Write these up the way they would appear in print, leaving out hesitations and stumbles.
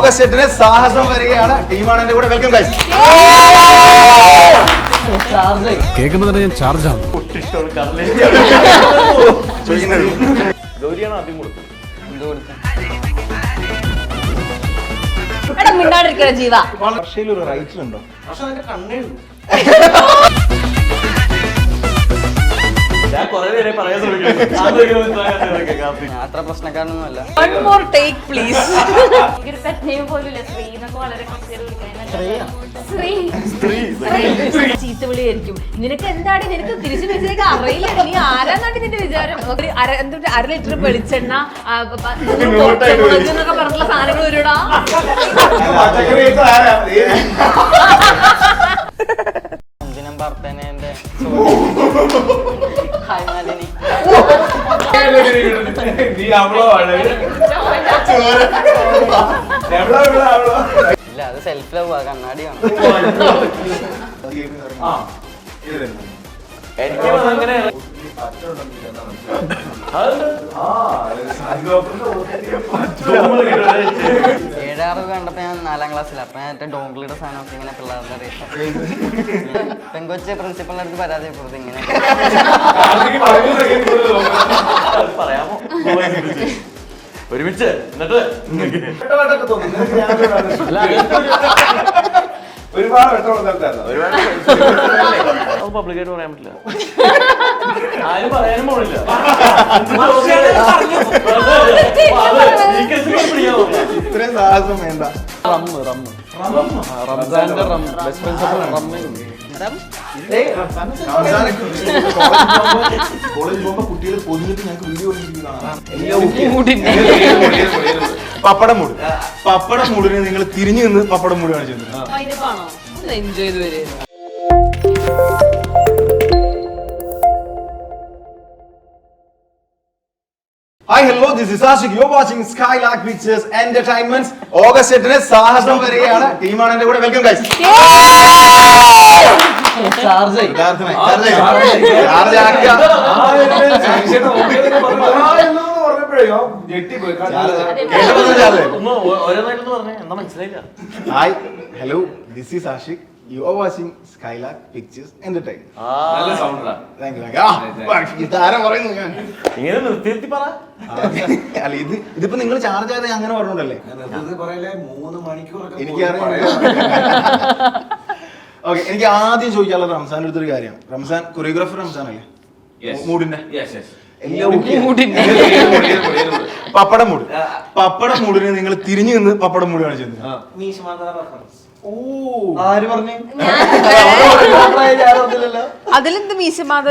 August 8 Sahasam വരികയാണ്. ടീമാണ് എന്റെ കൂടെ. Welcome guys. കേൾക്കുമ്പോ തന്നെ ഞാൻ ചാർജ് ആണ്. ജീവ വർഷയിൽ ഒരു റൈറ്റർ ഉണ്ടോ? അത്ര പ്രശ്നക്കാരനൊന്നുമല്ല. ചീത്ത വിളിയായിരിക്കും. നിനക്ക് എന്താണ്, നിനക്ക് തിരിച്ചു വിളിച്ചേക്ക് അറിയില്ല, നീ ആരാന്നാണ് നിന്റെ വിചാരം? ഒരു അര ലിറ്റർ വെളിച്ചെണ്ണ എന്നൊക്കെ പറഞ്ഞിട്ടുള്ള സാധനങ്ങൾ വരൂടാ. അഞ്ജനം ഭർത്തനേന്റെ ഹായ് മാലിനി. ഇല്ല, അത് സെൽഫ് ലവ് ആ, കണ്ണാടി കാണും. ഏഴാറ് കണ്ടപ്പോ ഞാൻ 4ാം ക്ലാസ്സിൽ. അപ്പൊ ഞാൻ ഡോങ്കിളിയുടെ സാധനമൊക്കെ ഇങ്ങനെ പിള്ളേരുടെ അറിയാം. പെങ്കൊച്ച് പ്രിൻസിപ്പളിന്റെ അടുത്ത് പരാതിപ്പെടുന്നത് ഇങ്ങനെ. പറയാമോ ഒരുമിച്ച്? എന്നിട്ട് പബ്ലിക്കായിട്ട് പറയാൻ പറ്റില്ല, ആരും പറയാനും പോണില്ല. ഇത്രയും സാഹസം വേണ്ട. റംസാന്റെ ബെസ്റ്റ് കോളേജ് പോകുമ്പോ കുട്ടികൾ പൊതിഞ്ഞിട്ട് ഞങ്ങൾക്ക് വീഡിയോ പപ്പടം മൂട്. പപ്പടം മൂടിന് നിങ്ങൾ തിരിഞ്ഞു നിന്ന് പപ്പടം മൂടി കാണിച്ചു. എൻജോയ് ചെയ്ത് വരെ. Hi, hello, this is Ashik. You're watching Skylark Pictures Entertainment. August 8 Sahasam വരികയാണ്. ടീമാണ് എന്റെ കൂടെ. Welcome guys. Hi hello, this is Ashik. You are watching Skylark Pictures Entertainment. ഇതാരാ പറയുന്നു? ഞാൻ ഇങ്ങനെ നിർത്തി പറ. അല്ല, ഇതിപ്പോ നിങ്ങൾ ചാർജ് ആയത് അങ്ങനെ പറഞ്ഞോണ്ടല്ലേ? എനിക്കറിയാം. ഓക്കെ, എനിക്ക് ആദ്യം ചോദിക്കാനുള്ള റംസാന്റെ അടുത്തൊരു കാര്യമാണ്. റംസാൻ കൊറിയോഗ്രാഫർ റംസാൻ അല്ലേ? മൂഡിന്റെ പപ്പടം മൂട്. പപ്പടം മൂടിന് നിങ്ങൾ തിരിഞ്ഞു നിന്ന് പപ്പടം മൂടി കാണിച്ചു. ആര് പറഞ്ഞു? അതിലെന്ത് മീശമാധ?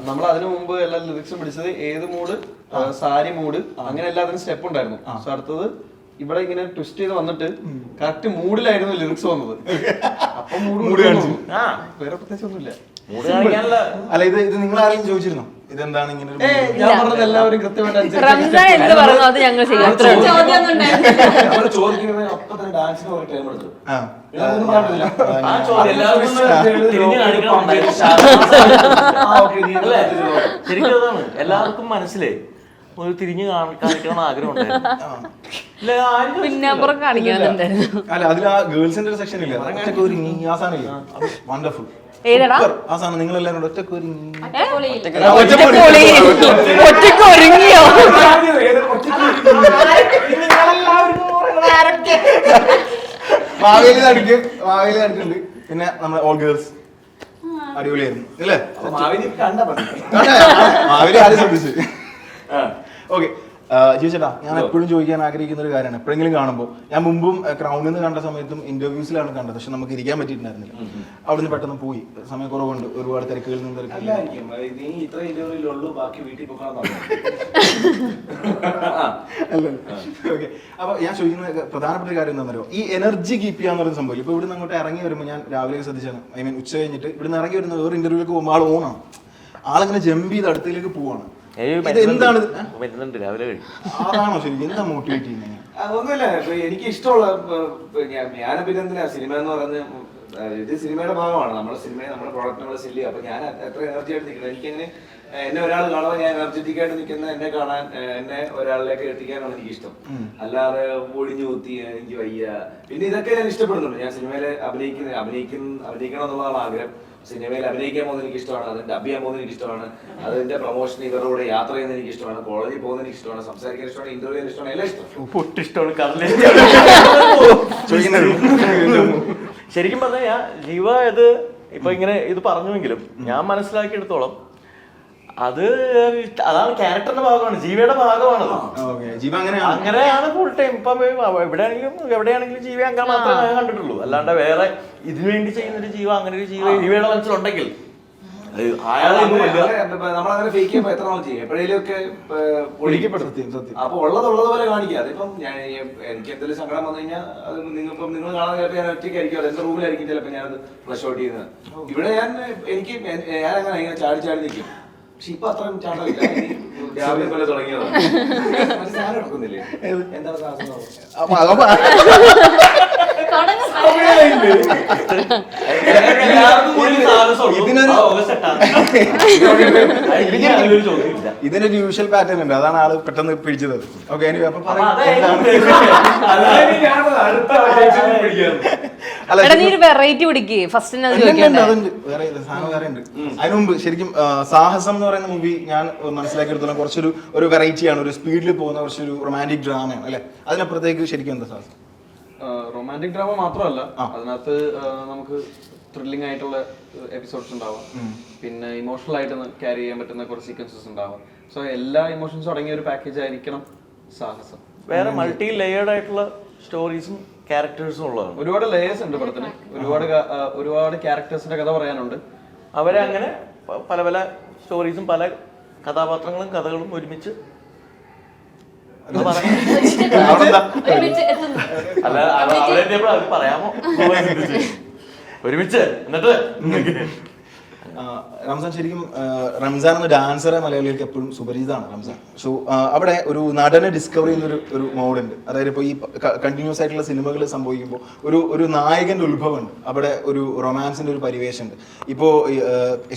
നമ്മൾ അതിനു മുമ്പ് എല്ലാ ലിറിക്സും പിടിച്ചത് ഏത് മൂഡ്, സാരി മൂഡ്, അങ്ങനെ എല്ലാത്തിനും സ്റ്റെപ്പ് ഉണ്ടായിരുന്നു. സോ അടുത്തത് ഇവിടെ ഇങ്ങനെ ട്വിസ്റ്റ് ചെയ്ത് വന്നിട്ട് കറക്റ്റ് മൂഡിലായിരുന്നു ലിറിക്സ് വന്നത്. അപ്പൊ മൂഡ് കാണിച്ചു. വേറെ പ്രത്യേകിച്ച് ഒന്നുമില്ല. അല്ല, ഇത് നിങ്ങൾ ആരെങ്കിലും ചോദിച്ചിരുന്നോ ഇതെന്താണ് ഇങ്ങനെ? ഞാൻ പറഞ്ഞത് എല്ലാവരും കൃത്യമായിട്ട് റംസാൻ എന്ത് പറഞ്ഞു അത് ഞങ്ങൾ ചെയ്യാം. ചോദിക്കുന്നത് അപ്പൊ തന്നെ ഡാൻസിന് ഒരു ടൈം എടുത്തു. എല്ലാവർക്കും മനസ്സിലായി ഒരു തിരിഞ്ഞു കാണിക്കണം ആഗ്രഹം പിന്നെ അപ്പുറം കാണിക്കാനുണ്ടായിരുന്നു. അല്ല, അതിൽ ആ ഗേൾസിന്റെ ഒരു സെക്ഷൻ ഇല്ല, ഒറ്റക്ക് ഒരുങ്ങി ആ സാധനം ഇല്ല. വണ്ടർഫുൾ. ഏതാ ആ സാധനം നിങ്ങൾ എല്ലാവരും ഒറ്റക്ക് ഒരുങ്ങിയോ? മാവേലി നടിക്കുന്നുണ്ട്. പിന്നെ നമ്മുടെ ഓൾ ഗേൾസ് അടിപൊളിയായിരുന്നു അല്ലേ? മാവേലി ആരും ശ്രദ്ധിച്ചു. ഓക്കെ ചേട്ടാ, ഞാൻ എപ്പോഴും ചോദിക്കാൻ ആഗ്രഹിക്കുന്ന ഒരു കാര്യമാണ്. എപ്പോഴെങ്കിലും കാണുമ്പോൾ, ഞാൻ മുമ്പും ക്രൗണിൽ നിന്ന് കണ്ട സമയത്തും ഇന്റർവ്യൂസിലാണ് കണ്ടത്, പക്ഷെ നമുക്ക് ഇരിക്കാൻ പറ്റിയിട്ടുണ്ടായിരുന്നില്ല. അവിടുന്ന് പെട്ടെന്ന് പോയി, സമയം കുറവുണ്ട്, ഒരുപാട് തിരക്കുകളിൽ നിന്ന് ഓക്കെ. അപ്പൊ ഞാൻ ചോദിക്കുന്ന പ്രധാനപ്പെട്ട കാര്യം എന്താണെന്നറിയോ, ഈ എനർജി കീപ്പ് ചെയ്യാന്ന് പറയുന്ന സംഭവം. ഇപ്പൊ ഇവിടുന്ന് അങ്ങോട്ട് ഇറങ്ങി വരുമ്പോൾ ഞാൻ രാവിലെ ശ്രദ്ധിച്ചാണ്, ഐ മീൻ ഉച്ച കഴിഞ്ഞിട്ട് ഇവിടുന്ന് ഇറങ്ങി വരുന്ന വേറെ ഇന്റർവ്യൂക്ക് പോകുമ്പോൾ ആൾ ഓണാണ്, ആളിങ്ങനെ ജമ്പ് ചെയ്ത് അടുത്തേക്ക് പോവാണ്. എന്താണ് അതാണോ ശരി? എന്താ മോട്ടിവേറ്റ് ചെയ്യുന്നത്? അതൊന്നുമില്ല, എനിക്ക് ഇഷ്ടമുള്ള ഞാൻ പിന്നെ എന്തിനാ സിനിമ എന്ന് പറഞ്ഞ് ഇത് സിനിമയുടെ ഭാഗമാണ്. നമ്മുടെ സിനിമയെ നമ്മുടെ പ്രോഡക്റ്റ് നമ്മൾ സെല്ല് ചെയ്യുക. അപ്പൊ ഞാൻ എത്ര എനർജി ആയിട്ട് നിൽക്കുന്നത്, എനിക്കങ്ങനെ എന്നെ ഒരാൾ കാണുമ്പോൾ ഞാൻ എനർജറ്റിക് ആയിട്ട് നിൽക്കുന്ന എന്നെ കാണാൻ എന്നെ ഒരാളിലേക്ക് എത്തിക്കാനാണ് എനിക്ക് ഇഷ്ടം. അല്ലാതെ ഒഴിഞ്ഞു കുത്തി എനിക്ക് വയ്യ. പിന്നെ ഇതൊക്കെ ഞാൻ ഇഷ്ടപ്പെടുന്നുണ്ട്. ഞാൻ സിനിമയിൽ അഭിനയിക്കണം എന്നുള്ളതാണ് ആഗ്രഹം. സിനിമയിൽ അഭിനയിക്കാൻ പോകുന്നത് എനിക്ക് ഇഷ്ടമാണ്, അതിന്റെ ഡബ് ചെയ്യാൻ പോകുന്നത് എനിക്ക് ഇഷ്ടമാണ്, അതിന്റെ പ്രൊമോഷൻ ഇവരുടെ കൂടെ യാത്ര ചെയ്യുന്നത് എനിക്ക് ഇഷ്ടമാണ്, കോളേജിൽ പോകുന്നത് എനിക്ക് ഇഷ്ടമാണ്, സംസാരിക്കാൻ ഇഷ്ടമാണ്, ഇന്റർവ്യൂ ഇഷ്ടമാണ്, എല്ലാം ഇഷ്ടം. പൊട്ടിഷ്ടമാണ് കടലേ. ശരിക്കും പറഞ്ഞാൽ ജീവ ഇത് ഇപ്പൊ ഇങ്ങനെ ഇത് പറഞ്ഞുവെങ്കിലും ഞാൻ മനസ്സിലാക്കിയെടുത്തോളം അതാണ് ക്യാരക്ടറിന്റെ ഭാഗമാണ്, ജീവയുടെ ഭാഗമാണത്. അങ്ങനെയാണ് ഫുൾ ടൈം. ഇപ്പൊ എവിടെയാണെങ്കിലും ജീവ അങ്ങനെ മാത്രമേ ഞാൻ കണ്ടിട്ടുള്ളൂ. അല്ലാണ്ട് വേറെ ഇതിനു വേണ്ടി ചെയ്യുന്നൊരു ജീവ, അങ്ങനെ ഒരു ജീവ ജീവയുടെ മനസ്സിലുണ്ടെങ്കിൽ നമ്മളങ്ങനെ ഫേക്ക് ചെയ്യുമ്പോ എത്ര നാൾ ചെയ്യും, എപ്പോഴേലും ഒക്കെ ഒഴിക്കപ്പെടും. അപ്പൊ ഉള്ളതുപോലെ കാണിക്കുക. അതിപ്പം എനിക്ക് എന്തെങ്കിലും സങ്കടം വന്നു കഴിഞ്ഞാൽ അത് നിങ്ങൾ കാണാൻ ചിലപ്പോൾ ഞാൻ ഒറ്റയ്ക്കായിരിക്കും, അത് എന്റെ റൂമിലായിരിക്കും ചിലപ്പോൾ ഞാനത് ഫ്ലഷ് ഔട്ട് ചെയ്യുന്നത്. ഇവിടെ ഞാനങ്ങനെ ഇങ്ങനെ ചാടി നിൽക്കും. പക്ഷെ ഇപ്പൊ അത്രയും ചാട്ടമില്ല. രാവിലെ പോലെ തുടങ്ങിയതാണ്. സാധനം എടുക്കുന്നില്ലേ? എന്താണ് സാധനം? ഇതിനൊരു യൂഷ്വൽ പാറ്റേൺ ഉണ്ട്, അതാണ് ആള് പെട്ടെന്ന് പിടിച്ചത്. ഓക്കെ, വെറൈറ്റി പിടിക്കേ ഫസ്റ്റ് അതിനു മുമ്പ് ശരിക്കും സാഹസം എന്ന് പറയുന്ന മൂവി ഞാൻ മനസ്സിലാക്കിയെടുത്തോളം കുറച്ചൊരു വെറൈറ്റിയാണ്, ഒരു സ്പീഡിൽ പോകുന്ന കുറച്ചൊരു റൊമാൻറ്റിക് ഡ്രാമയാണ് അല്ലെ. അതിനപ്പുറത്തേക്ക് ശരിക്കും എന്താ സാഹസം? റൊമാൻറ്റിക് ഡ്രാമ മാത്രമല്ല, അതിനകത്ത് നമുക്ക് ത്രില്ലിംഗ് ആയിട്ടുള്ള എപ്പിസോഡ്സ് ഉണ്ടാവാം, പിന്നെ ഇമോഷണൽ ആയിട്ട് ക്യാരി ചെയ്യാൻ പറ്റുന്ന കുറച്ച് സീക്വൻസസ് ഉണ്ടാവാം. സോ എല്ലാ ഇമോഷൻസും അടങ്ങിയ ഒരു പാക്കേജ് ആയിരിക്കണം സാഹസം. വേറെ മൾട്ടി ലെയേർഡ് ആയിട്ടുള്ള സ്റ്റോറീസും ക്യാരക്ടേഴ്സും ഉള്ളതാണ്. ഒരുപാട് ലേയേഴ്സ് ഉണ്ട് പടത്തിന്, ഒരുപാട് ക്യാരക്ടേഴ്സിന്റെ കഥ പറയാനുണ്ട്. അവരെ അങ്ങനെ പല പല സ്റ്റോറീസും പല കഥാപാത്രങ്ങളും കഥകളും ഒരുമിച്ച് പറയാമോ? ഒരുമിച്ച് എന്നിട്ട് റംസാൻ ശരിക്കും റംസാൻ എന്ന ഡാൻസറെ മലയാളികൾക്ക് എപ്പോഴും സുപരിചിതമാണ് റംസാൻ. സോ അവിടെ ഒരു നടനെ ഡിസ്കവർ ചെയ്യുന്ന ഒരു മോഡുണ്ട്. അതായത് ഇപ്പോൾ ഈ കണ്ടിന്യൂസ് ആയിട്ടുള്ള സിനിമകൾ സംഭവിക്കുമ്പോൾ ഒരു നായകന്റെ ഉത്ഭവമുണ്ട്, അവിടെ ഒരു റൊമാൻസിന്റെ ഒരു പരിവേശമുണ്ട്. ഇപ്പോൾ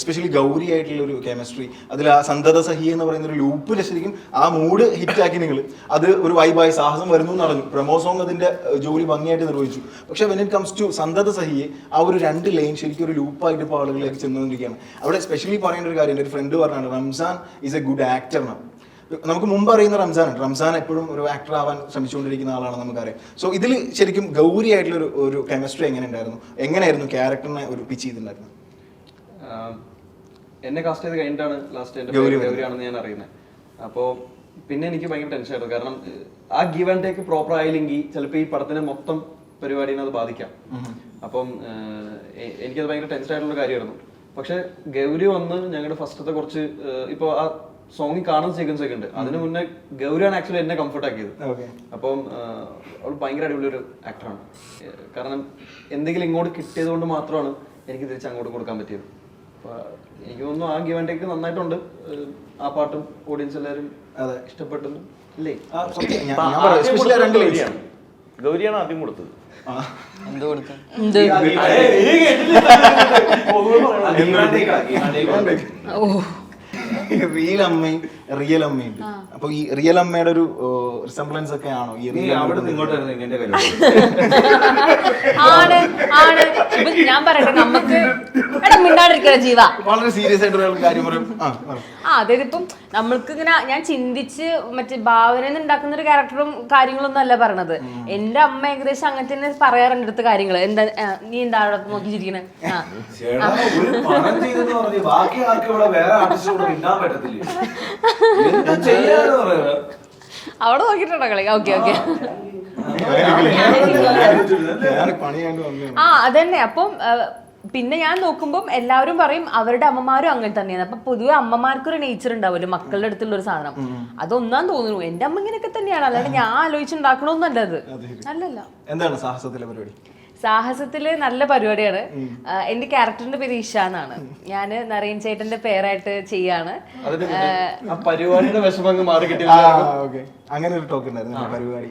എസ്പെഷ്യലി ഗൗരി ആയിട്ടുള്ള ഒരു കെമിസ്ട്രി, അതിൽ ആ സന്തത സഹി എന്ന് പറയുന്ന ഒരു ലൂപ്പിൽ ശരിക്കും ആ മൂഡ് ഹിറ്റാക്കി നിങ്ങൾ അത് ഒരു വൈബായി സാഹസം വരുന്നു നടന്നു. പ്രമോ സോങ് അതിന്റെ ജോലി ഭംഗിയായിട്ട് നിർവഹിച്ചു. പക്ഷെ വെൻ ഇറ്റ് കംസ് ടു സന്തത സഹിയെ ആ ഒരു 2 ലൈൻ ശരിക്കും ഒരു ലൂപ്പായിട്ട് ഇപ്പോൾ ആളുകളിലേക്ക് ചെന്നുകൊണ്ടിരിക്കുകയാണ്. അവിടെ സ്പെഷ്യലി പറയേണ്ട ഒരു കാര്യം, ഒരു ഫ്രണ്ട് പറഞ്ഞാണ് Ramzan is A good actor എന്നാണ്. നമുക്ക് മുമ്പ് അറിയുന്ന റംസാൻ എപ്പോഴും ഒരു ആക്ടർ ആവാൻ ശ്രമിച്ചുകൊണ്ടിരിക്കുന്ന ആളാണ് നമുക്കറിയാം. സോ ഇതിൽ ശരിക്കും ഗൗരി ആയിട്ടുള്ള ഒരു കെമിസ്ട്രി എങ്ങനെയായിരുന്നു ക്യാരക്ടറിനെ ഒരു പിച്ച് ചെയ്തിട്ടുണ്ടായിരുന്നത്? എന്നെ കാസ്റ്റ് ചെയ്ത് കഴിഞ്ഞിട്ടാണ് ലാസ്റ്റ് എന്റെ ഗൗരിയാണെന്ന് ഞാൻ അറിയുന്നത്. അപ്പോൾ പിന്നെ എനിക്ക് ഭയങ്കര ടെൻഷൻ ആയിരുന്നു, കാരണം ആ ഗീവ് ആൻഡ് ടേക്ക് പ്രോപ്പർ ആയില്ലെങ്കിൽ ചിലപ്പോൾ ഈ പടത്തിന്റെ മൊത്തം പരിപാടിനെ അത് ബാധിക്കാം. അപ്പം എനിക്കത് ഭയങ്കര ടെൻഷൻ ആയിട്ടുള്ള കാര്യമായിരുന്നു. പക്ഷെ ഗൗരി വന്ന് ഞങ്ങളുടെ ഫസ്റ്റത്തെ കുറച്ച് ഇപ്പൊ ആ സോങ്ങിൽ കാണുന്ന സീക്വൻസ് ഒക്കെ ഉണ്ട്, അതിന് മുന്നേ ഗൗരിയാണ് ആക്ച്വലി എന്നെ കംഫർട്ട് ആക്കിയത്. അപ്പം അവൾ ഭയങ്കര അടിപൊളി ഒരു ആക്ടറാണ്. കാരണം എന്തെങ്കിലും ഇങ്ങോട്ട് കിട്ടിയത് കൊണ്ട് മാത്രമാണ് എനിക്ക് തിരിച്ച് അങ്ങോട്ട് കൊടുക്കാൻ പറ്റിയത്. അപ്പൊ എനിക്ക് തോന്നുന്നു ആ ഗിവ് ആൻഡ് ടേക്ക് നന്നായിട്ടുണ്ട്. ആ പാട്ടും ഓഡിയൻസ് എല്ലാവരും ഇഷ്ടപ്പെട്ടു അല്ലേ? ഗൗരിയാണ് ആദ്യം കൊടുത്തത്. എന്ത് കൊടുത്തു? റിയൽ അമ്മയും റിയൽ അമ്മയുണ്ട്. അപ്പൊ ഈ റിയൽ അമ്മയുടെ ഒരു റിസംബ്ലൻസ് ഒക്കെ ആണോ ഈ അവിടെ ഇങ്ങോട്ടായിരുന്നു എന്റെ കാര്യം? ഞാൻ പറയട്ടെ, നമുക്ക് മിണ്ടാണ്ടിരിക്കണ ജീവ വളരെ സീരിയസ് ആയിട്ടുള്ള കാര്യം പറയും. അതായത് ഇപ്പം നമ്മൾക്ക് ഇങ്ങനെ ഞാൻ ചിന്തിച്ച് മറ്റേ ഭാവന ഉണ്ടാക്കുന്ന ഒരു ക്യാരക്ടറും കാര്യങ്ങളൊന്നും അല്ല പറയണത്. എന്റെ അമ്മ ഏകദേശം അങ്ങനെ തന്നെ പറയാറുണ്ട് അടുത്ത കാര്യങ്ങൾ. എന്താ നീ എന്താ അവിടെ നോക്കി ചിരിക്കണേ? ബാക്കി ആർക്കും ഇവിടെ വേറെ ആർട്ടിസ്റ്റോട് മിണ്ടാൻ പറ്റത്തില്ല. അവിടെ നോക്കിട്ടുണ്ടോ കളി? Okay okay. അതന്നെ. അപ്പം പിന്നെ ഞാൻ നോക്കുമ്പോൾ എല്ലാവരും പറയും അവരുടെ അമ്മമാരും അങ്ങനെ തന്നെയാണ്. അപ്പൊ പൊതുവെ അമ്മമാർക്കൊരു നേച്ചർ ഉണ്ടാവുമല്ലോ മക്കളുടെ അടുത്തുള്ള ഒരു സാധനം, അതൊന്നാൻ തോന്നുന്നു. എന്റെ അമ്മ ഇങ്ങനെയൊക്കെ തന്നെയാണ്, അല്ലാണ്ട് ഞാൻ ആലോചിച്ചുണ്ടാക്കണമെന്നല്ല അത്. അല്ലല്ല. എന്താണ് സാഹസത്തിലെ പരിപാടി? സാഹസത്തില് നല്ല പരിപാടിയാണ്. എന്റെ ക്യാരക്ടറിന്റെ പേര് ഈശ എന്നാണ്. ഞാന് നരയൻ ചേട്ടന്റെ പേരായിട്ട് ചെയ്യാണ്. പരിപാടിയുടെ വിഷമങ്ങ് മാറി കിട്ടിയ അങ്ങനെ ഒരു ടോക്ക് ഉണ്ടായിരുന്നു പരിപാടി.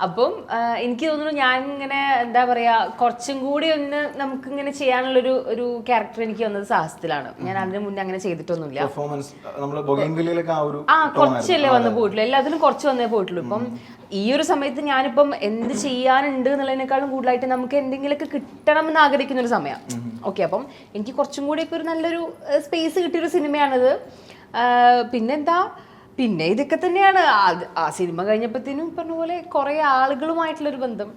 അപ്പം എനിക്ക് തോന്നുന്നു ഞാൻ ഇങ്ങനെ എന്താ പറയാ കുറച്ചും കൂടി ഒന്ന് നമുക്കിങ്ങനെ ചെയ്യാനുള്ളൊരു ഒരു ക്യാരക്ടർ എനിക്ക് വന്നത് സാഹസത്തിലാണ്. ഞാൻ അതിന് മുന്നേ അങ്ങനെ ചെയ്തിട്ടൊന്നുമില്ല. പെർഫോമൻസ് നമ്മള് ബൊഗൈൻവില്ലയിലൊക്കെ കുറച്ചല്ലേ വന്ന് പോയിട്ടുള്ളൂ, എല്ലാത്തിലും കുറച്ച് വന്നേ പോയിട്ടുള്ളൂ. ഇപ്പം ഈ ഒരു സമയത്ത് ഞാനിപ്പം എന്ത് ചെയ്യാനുണ്ട് എന്നുള്ളതിനേക്കാളും കൂടുതലായിട്ട് നമുക്ക് എന്തെങ്കിലുമൊക്കെ കിട്ടണം എന്ന് ആഗ്രഹിക്കുന്ന ഒരു സമയം. ഓക്കെ, അപ്പം എനിക്ക് കുറച്ചും കൂടിയൊക്കെ ഒരു നല്ലൊരു സ്പേസ് കിട്ടിയൊരു സിനിമയാണിത്. പിന്നെന്താ, പിന്നെ ഇതൊക്കെ തന്നെയാണ്. ആ സിനിമ കഴിഞ്ഞപ്പോഴത്തേനും പറഞ്ഞ പോലെ കുറെ ആളുകളുമായിട്ടുള്ളൊരു ബന്ധം,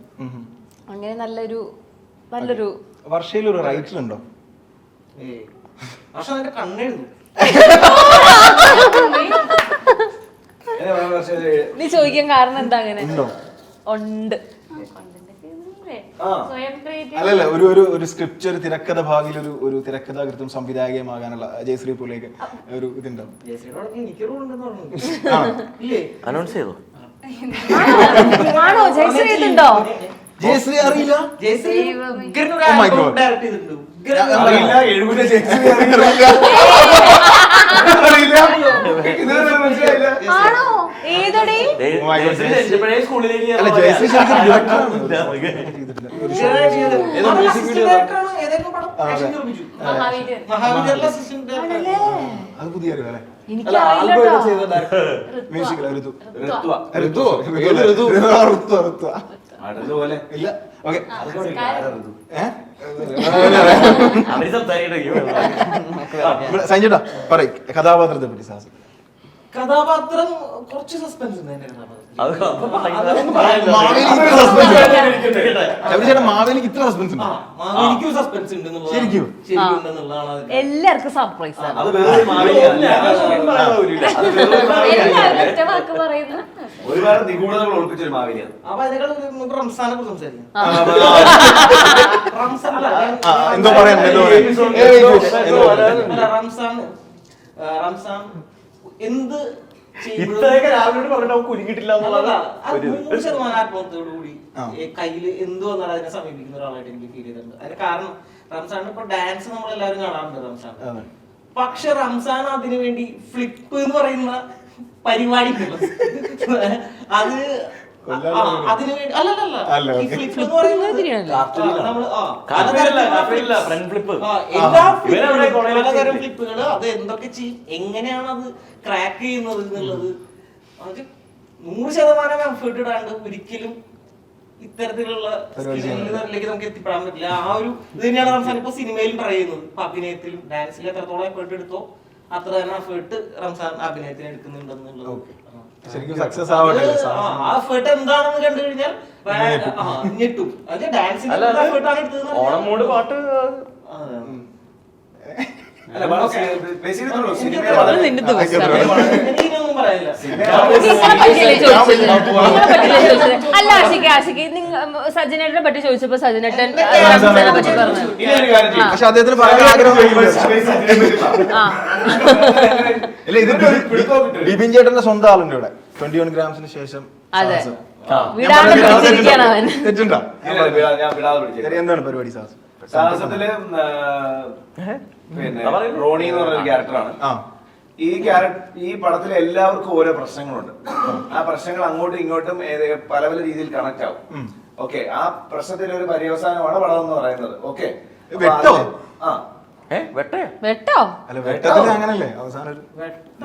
അങ്ങനെ നല്ലൊരു വർഷയിൽ ഒരു റൈറ്റർ ഉണ്ടോ? പക്ഷെ അതിന്റെ കണ്ണെഴുതും. നീ ചോദിക്കാൻ കാരണം എന്താ? അങ്ങനെ ഉണ്ട്. അല്ലല്ല, ഒരു സ്ക്രിപ്റ്റ്, ഒരു തിരക്കഥ ഭാവിയിൽ ഒരു തിരക്കഥാകൃത്തും സംവിധായകമാകാനുള്ള ജയശ്രീ പോലെയൊക്കെ ഒരു ഇതുണ്ടാവും. അനൗൺസ് ചെയ്തോ? ആണോ? ജയശ്രീ ഇതുണ്ടോ? ജയശ്രീ അറിയില്ല. ആണോ? ഏതടി? അല്ല, ജയശ്രീ ശരിക്കും ഡയറക്ടറാണ്. അത് പുതിയ അറിവല്ലേ? മ്യൂസിക് അതുപോലെ ഇല്ല. ഓക്കെ, സഞ്ജേട്ടാ പറയ് കഥാപാത്രത്തെ പറ്റി. സാഹസം കഥാപാത്രം കുറച്ച് സസ്പെൻസ് ഉണ്ട് എന്റെ മാവേലിക്ക് ഇത്ര സസ്പെൻസ് ഉണ്ട്. എനിക്കും സസ്പെൻസ് ഉണ്ട് ശരിക്കും എല്ലാവർക്കും സർപ്രൈസ് ആണ്. അത് വേറെ ഒരുപാട് നിഗൂഢതകൾ ഒളിപ്പിച്ചൊരു മാവേലിയാണ്. അപ്പൊ അതിനേക്കാൾ റംസാനെ കുറിച്ച് സംസാരിക്കും. എന്തോ പറയാൻ റംസാൻ എന്ത് ഇത്രയൊക്കെ രാവിലെ പറഞ്ഞിട്ട് അവൻ കുരുങ്ങിട്ടില്ല 100% ആത്മഹത്യയോടുകൂടി കയ്യിൽ എന്ത് വന്നാലും അതിനെ സമീപിക്കുന്ന ഒരാളായിട്ട് എനിക്ക് ഫീൽ ചെയ്തിട്ടുണ്ട്. അതിന് കാരണം റംസാൻ ഇപ്പൊ ഡാൻസ് നമ്മളെല്ലാവരും കാണാറുണ്ട് റംസാൻ. പക്ഷെ റംസാൻ അതിനു വേണ്ടി ഫ്ലിപ്പ് എന്ന് പറയുന്ന പരിപാടി അത് അതിനു വേണ്ടി അല്ലല്ല, ഈ ഫ്ലിപ്പ് എന്ന് പറയുന്നത് പലതരം ഫ്ലിപ്പുകള് അത് എന്തൊക്കെ ചെയ്യും, എങ്ങനെയാണ് അത് ക്രാക്ക് ചെയ്യുന്നത് എന്നുള്ളത് 100% എഫേർട്ട് ഇടാണ്ട് ഒരിക്കലും ഇത്തരത്തിലുള്ള സ്കില്ലിലേക്ക് നമുക്ക് എത്തിപ്പെടാൻ പറ്റില്ല. ആ ഒരു ഇത് തന്നെയാണ് റംസാൻ ഇപ്പൊ സിനിമയിലും ട്രൈ ചെയ്യുന്നത്. ഇപ്പൊ അഭിനയത്തിലും ഡാൻസിലും എത്രത്തോളം എഫേർട്ട് എടുത്തോ അത്ര തന്നെ എഫേർട്ട് റംസാൻ അഭിനയത്തിന് എടുക്കുന്നുണ്ടെന്നുള്ളത്. ശരിക്കും സക്സസ് ആവട്ടെ. ആ എഫേർട്ട് എന്താണെന്ന് കണ്ടു കഴിഞ്ഞാൽ ഞെട്ടും. അത് ഡാൻസിന് എഫേർട്ടാണ് എടുത്തത്. ഓണം മൂട് പാട്ട് നിന്റെ ദിവസം എനിക്കൊന്നും പറയാനില്ല. അല്ല ആഷിക്ക് സജനേട്ടനെ പറ്റി ചോദിച്ചപ്പോ സജനേട്ടൻ പറ്റി പറഞ്ഞു. പക്ഷെ അദ്ദേഹത്തിന് പറയാൻ ആഗ്രഹം ഇല്ല. ഇത് ബിപിൻ ചേട്ടന്റെ സ്വന്തം ആളുണ്ട് ഇവിടെ. 21 ഗ്രാംസിന് ശേഷം. അതെ, വിടാണ്ട് പിടിച്ചിരിക്കുകയാണ് അവൻ. തെറ്റുണ്ടോ? ഞാൻ വിടാതെ പിടിച്ചത്. എന്താണ് പരിപാടി? സാഹസത്തില് പിന്നെ റോണി എന്ന് പറഞ്ഞൊരു ക്യാരക്ടറാണ്. ഈ പടത്തിലെ എല്ലാവർക്കും ഓരോ പ്രശ്നങ്ങളുണ്ട്. ആ പ്രശ്നങ്ങൾ അങ്ങോട്ടും ഇങ്ങോട്ടും പല പല രീതിയിൽ കണക്ട് ആവും. ഓക്കെ, ആ പ്രശ്നത്തിന്റെ ഒരു പര്യവസാനമാണ് പടം എന്ന് പറയുന്നത്. ഓക്കെ, വെട്ടോ? വെട്ടോ? അല്ല, വെട്ടത്തിൽ അങ്ങനല്ലേ അവസാനം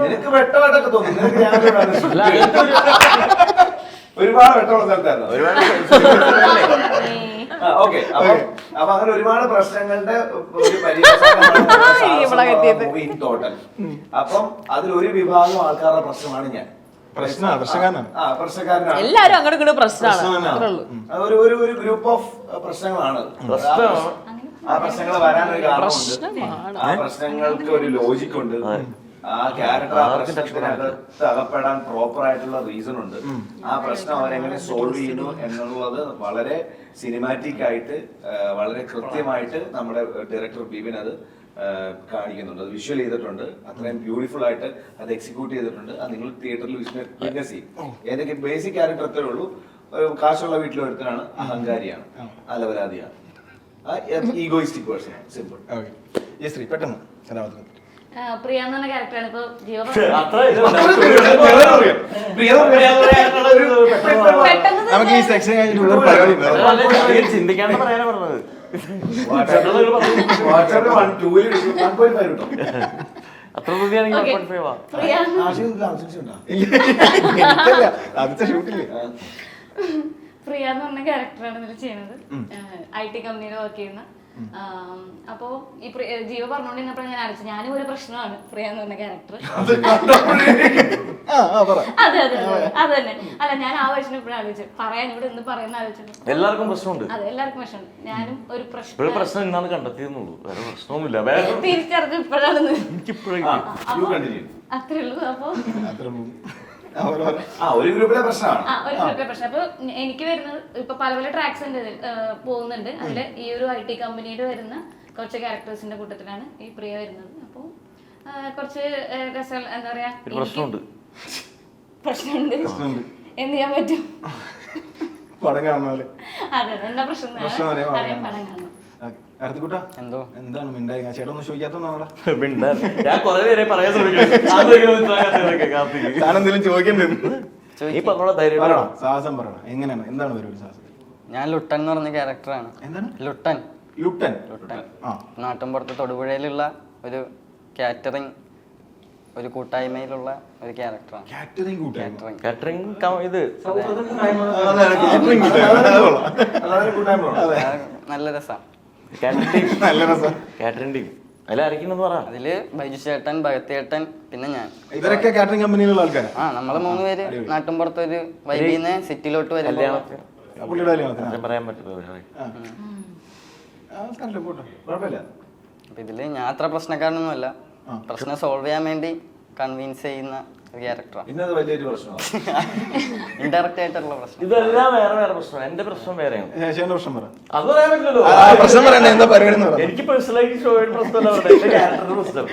നിനക്ക് വെട്ടമായിട്ടൊക്കെ തോന്നി. ഒരുപാട് വെട്ടമുള്ള സ്ഥലത്തായിരുന്നു. ഓക്കെ, അപ്പൊ അങ്ങനെ ഒരുപാട് പ്രശ്നങ്ങളുടെ ഒരു പര്യവസാനമാണ് ടോട്ടൽ. അപ്പം അതിലൊരു വിഭാഗം ആൾക്കാരുടെ പ്രശ്നമാണ് ഞാൻ. പ്രശ്നക്കാരനാണ്. എല്ലാരും അങ്ങോട്ട് ഇങ്ങോട്ട് പ്രശ്നമാണ്. ഒരു ഗ്രൂപ്പ് ഓഫ് പ്രശ്നങ്ങളാണ്. ആ പ്രശ്നങ്ങൾ വരാനൊരു കാരണമുണ്ട്. ആ പ്രശ്നങ്ങൾക്ക് ഒരു ലോജിക് ഉണ്ട്. ആ ക്യാരക്ടർ ആ പ്രശ്നത്തിനകത്ത് അകപ്പെടാൻ പ്രോപ്പർ ആയിട്ടുള്ള റീസൺ ഉണ്ട്. ആ പ്രശ്നം അവരെങ്ങനെ സോൾവ് ചെയ്യുന്നു എന്നുള്ളത് വളരെ സിനിമാറ്റിക് ആയിട്ട് വളരെ കൃത്യമായിട്ട് നമ്മുടെ ഡയറക്ടർ ബിപിൻ അത് കാണിക്കുന്നുണ്ട്. അത് വിഷ്വൽ ചെയ്തിട്ടുണ്ട്. അത്രയും ബ്യൂട്ടിഫുൾ ആയിട്ട് അത് എക്സിക്യൂട്ട് ചെയ്തിട്ടുണ്ട്. അത് നിങ്ങൾ തിയേറ്ററിൽ വിറ്റ്നസ് ചെയ്യും. ഏതൊക്കെ ബേസിക് ക്യാരക്ടർ അത്രേ ഉള്ളൂ. കാശുള്ള വീട്ടിലൊരുത്തനാണ്, അഹങ്കാരിയാണ്, അലവരാതിയാണ്, ഈഗോയിസ്റ്റിക് പേഴ്സൺ. സിമ്പിൾ. പെട്ടെന്ന് പ്രിയ എന്ന് പറഞ്ഞ ക്യാരക്ടറാണ് ഇപ്പൊ ജീവ അത്ര പെട്ടെന്ന് നമുക്ക് ഈ സെക്ഷൻ കഴിഞ്ഞിട്ട് പരിപാടി ഉണ്ട്. ചിന്തിക്കാണ്ട് പറയാനാ പറഞ്ഞത്. വാട്സാപ്പിൽ 1.5 കിട്ടും. അത്ര ബുദ്ധിയാണെങ്കിൽ 1.5 ആ. പ്രിയ എനിക്കല്ല, ആദ്യത്തെ ഷൂട്ടില്ലേ. പ്രിയ എന്ന് പറഞ്ഞ ക്യാരക്ടറാണ് ഇതിൽ ചെയ്യുന്നത്. IT കമ്പനിയിൽ വർക്ക് ചെയ്യുന്ന. അപ്പോ ഈ ജീവ പറഞ്ഞോണ്ടിരുന്നപ്പോഴാണ് ഞാൻ ആലോചിച്ചത് ഞാനും ഒരു പ്രശ്നമാണ് പ്രിയ എന്ന് പറഞ്ഞ ക്യാരക്ടർ. അതെ അതെ അത് തന്നെ. അല്ല ഞാൻ ആ പ്രശ്നം ഇപ്പോഴും ആലോചിച്ചു പറയാൻ ഇവിടെ എന്ത് പറയുന്ന ആലോചിച്ചു. എല്ലാവർക്കും പ്രശ്നമുണ്ട്. അതെ എല്ലാവർക്കും പ്രശ്നമുണ്ട്. ഞാനും ഒരു ഇപ്പോഴും പ്രശ്നം ഇന്നാണ് കണ്ടെത്തിയെന്നുള്ളൂ, വേറെ പ്രശ്നമൊന്നുമില്ല. തിരിച്ചറിഞ്ഞു ഇപ്പോഴാണ് എനിക്കിപ്പോഴും അത്രേ ഉള്ളൂ. അപ്പൊ ഒരു ഗ്രൂപ്പിലെ പ്രശ്നമാണ്. ഒരു ഗ്രൂപ്പിലെ പ്രശ്നം. അപ്പൊ എനിക്ക് വരുന്നത് ഇപ്പൊ പല പല ട്രാക്സ് ഉണ്ട് പോകുന്നുണ്ട്. അതില് ഈ ഒരു IT കമ്പനിയുടെ വരുന്ന കുറച്ച് ക്യാരക്ടേഴ്സിന്റെ കൂട്ടത്തിലാണ് ഈ പ്രിയ വരുന്നത്. അപ്പൊ കുറച്ച് രസം എന്താ പറയാ പ്രശ്നമുണ്ട് എന്ത് ചെയ്യാൻ പറ്റും. പടം കാണുന്നല്ലേ. അതെ എന്താ പ്രശ്നം അറിയാൻ പടം കാണും. എന്തോ എന്താണ് മിണ്ടായി? ചേട്ടൻ ഒന്നും ചോദിക്കാത്തോന്നാണോ? ഞാൻ കുറെ പേരെ പറയാൻ താനെന്തെങ്കിലും ചോദിക്കണ്ടേ? ഈ പറഞ്ഞ ധൈര്യം സാഹസം പറയണം. എങ്ങനെയാണ്, എന്താണ് പരിപാടി സാഹസം? ഞാൻ ലുട്ടൻ എന്ന് പറഞ്ഞ ക്യാരക്ടറാണ്. എന്താണ് ലുട്ടൻ? ലുട്ടൻ. നാട്ടിൻപുറത്ത് തൊടുപുഴയിലുള്ള ഒരു കാറ്ററിംഗ് ഒരു കൂട്ടായ്മയിലുള്ള ഒരു ക്യാരക്ടറാണ്. കാറ്ററിംഗ് ഇത് നല്ല രസമാണ്. കാറ്ററിംഗ് ടീം അതിലായിരിക്കും പറ. അതില് ബൈജു ചേട്ടൻ, ഭഗത് ചേട്ടൻ, പിന്നെ ഞാൻ. ഇവരൊക്കെ കാറ്ററിംഗ് കമ്പനിയിലുള്ള ആൾക്കാരാണ്. നമ്മള് 3 പേര് നാട്ടിൻപുറത്ത് ഒരു വൈകിന്ന് സിറ്റിയിലോട്ട് വരുമ്പോൾ പറയാൻ പറ്റും. അപ്പൊ ഇതില് ഞാൻ അത്ര പ്രശ്നക്കാരനൊന്നുമല്ല. പ്രശ്നം സോൾവ് ചെയ്യാൻ വേണ്ടി കൺവിൻസ് ചെയ്യുന്ന ഒരു ക്യാരക്ടറാണ്. ഇന്നത് വലിയൊരു പ്രശ്നമാണ്. ഇൻഡയറക്റ്റ് ആയിട്ടുള്ള പ്രശ്നം. ഇതെല്ലാം വേറെ പ്രശ്നം. എന്റെ പ്രശ്നം വേറെയാണ്. പ്രശ്നം പറ. അത് പറയാൻ പറ്റില്ലല്ലോ. പ്രശ്നം പറയണ്ട, എന്താ പരിപാടി? എനിക്ക് പേഴ്സണലായിട്ട് ഷോയുടെ പ്രശ്നമല്ല, ക്യാരക്ടറിന്റെ പ്രശ്നം.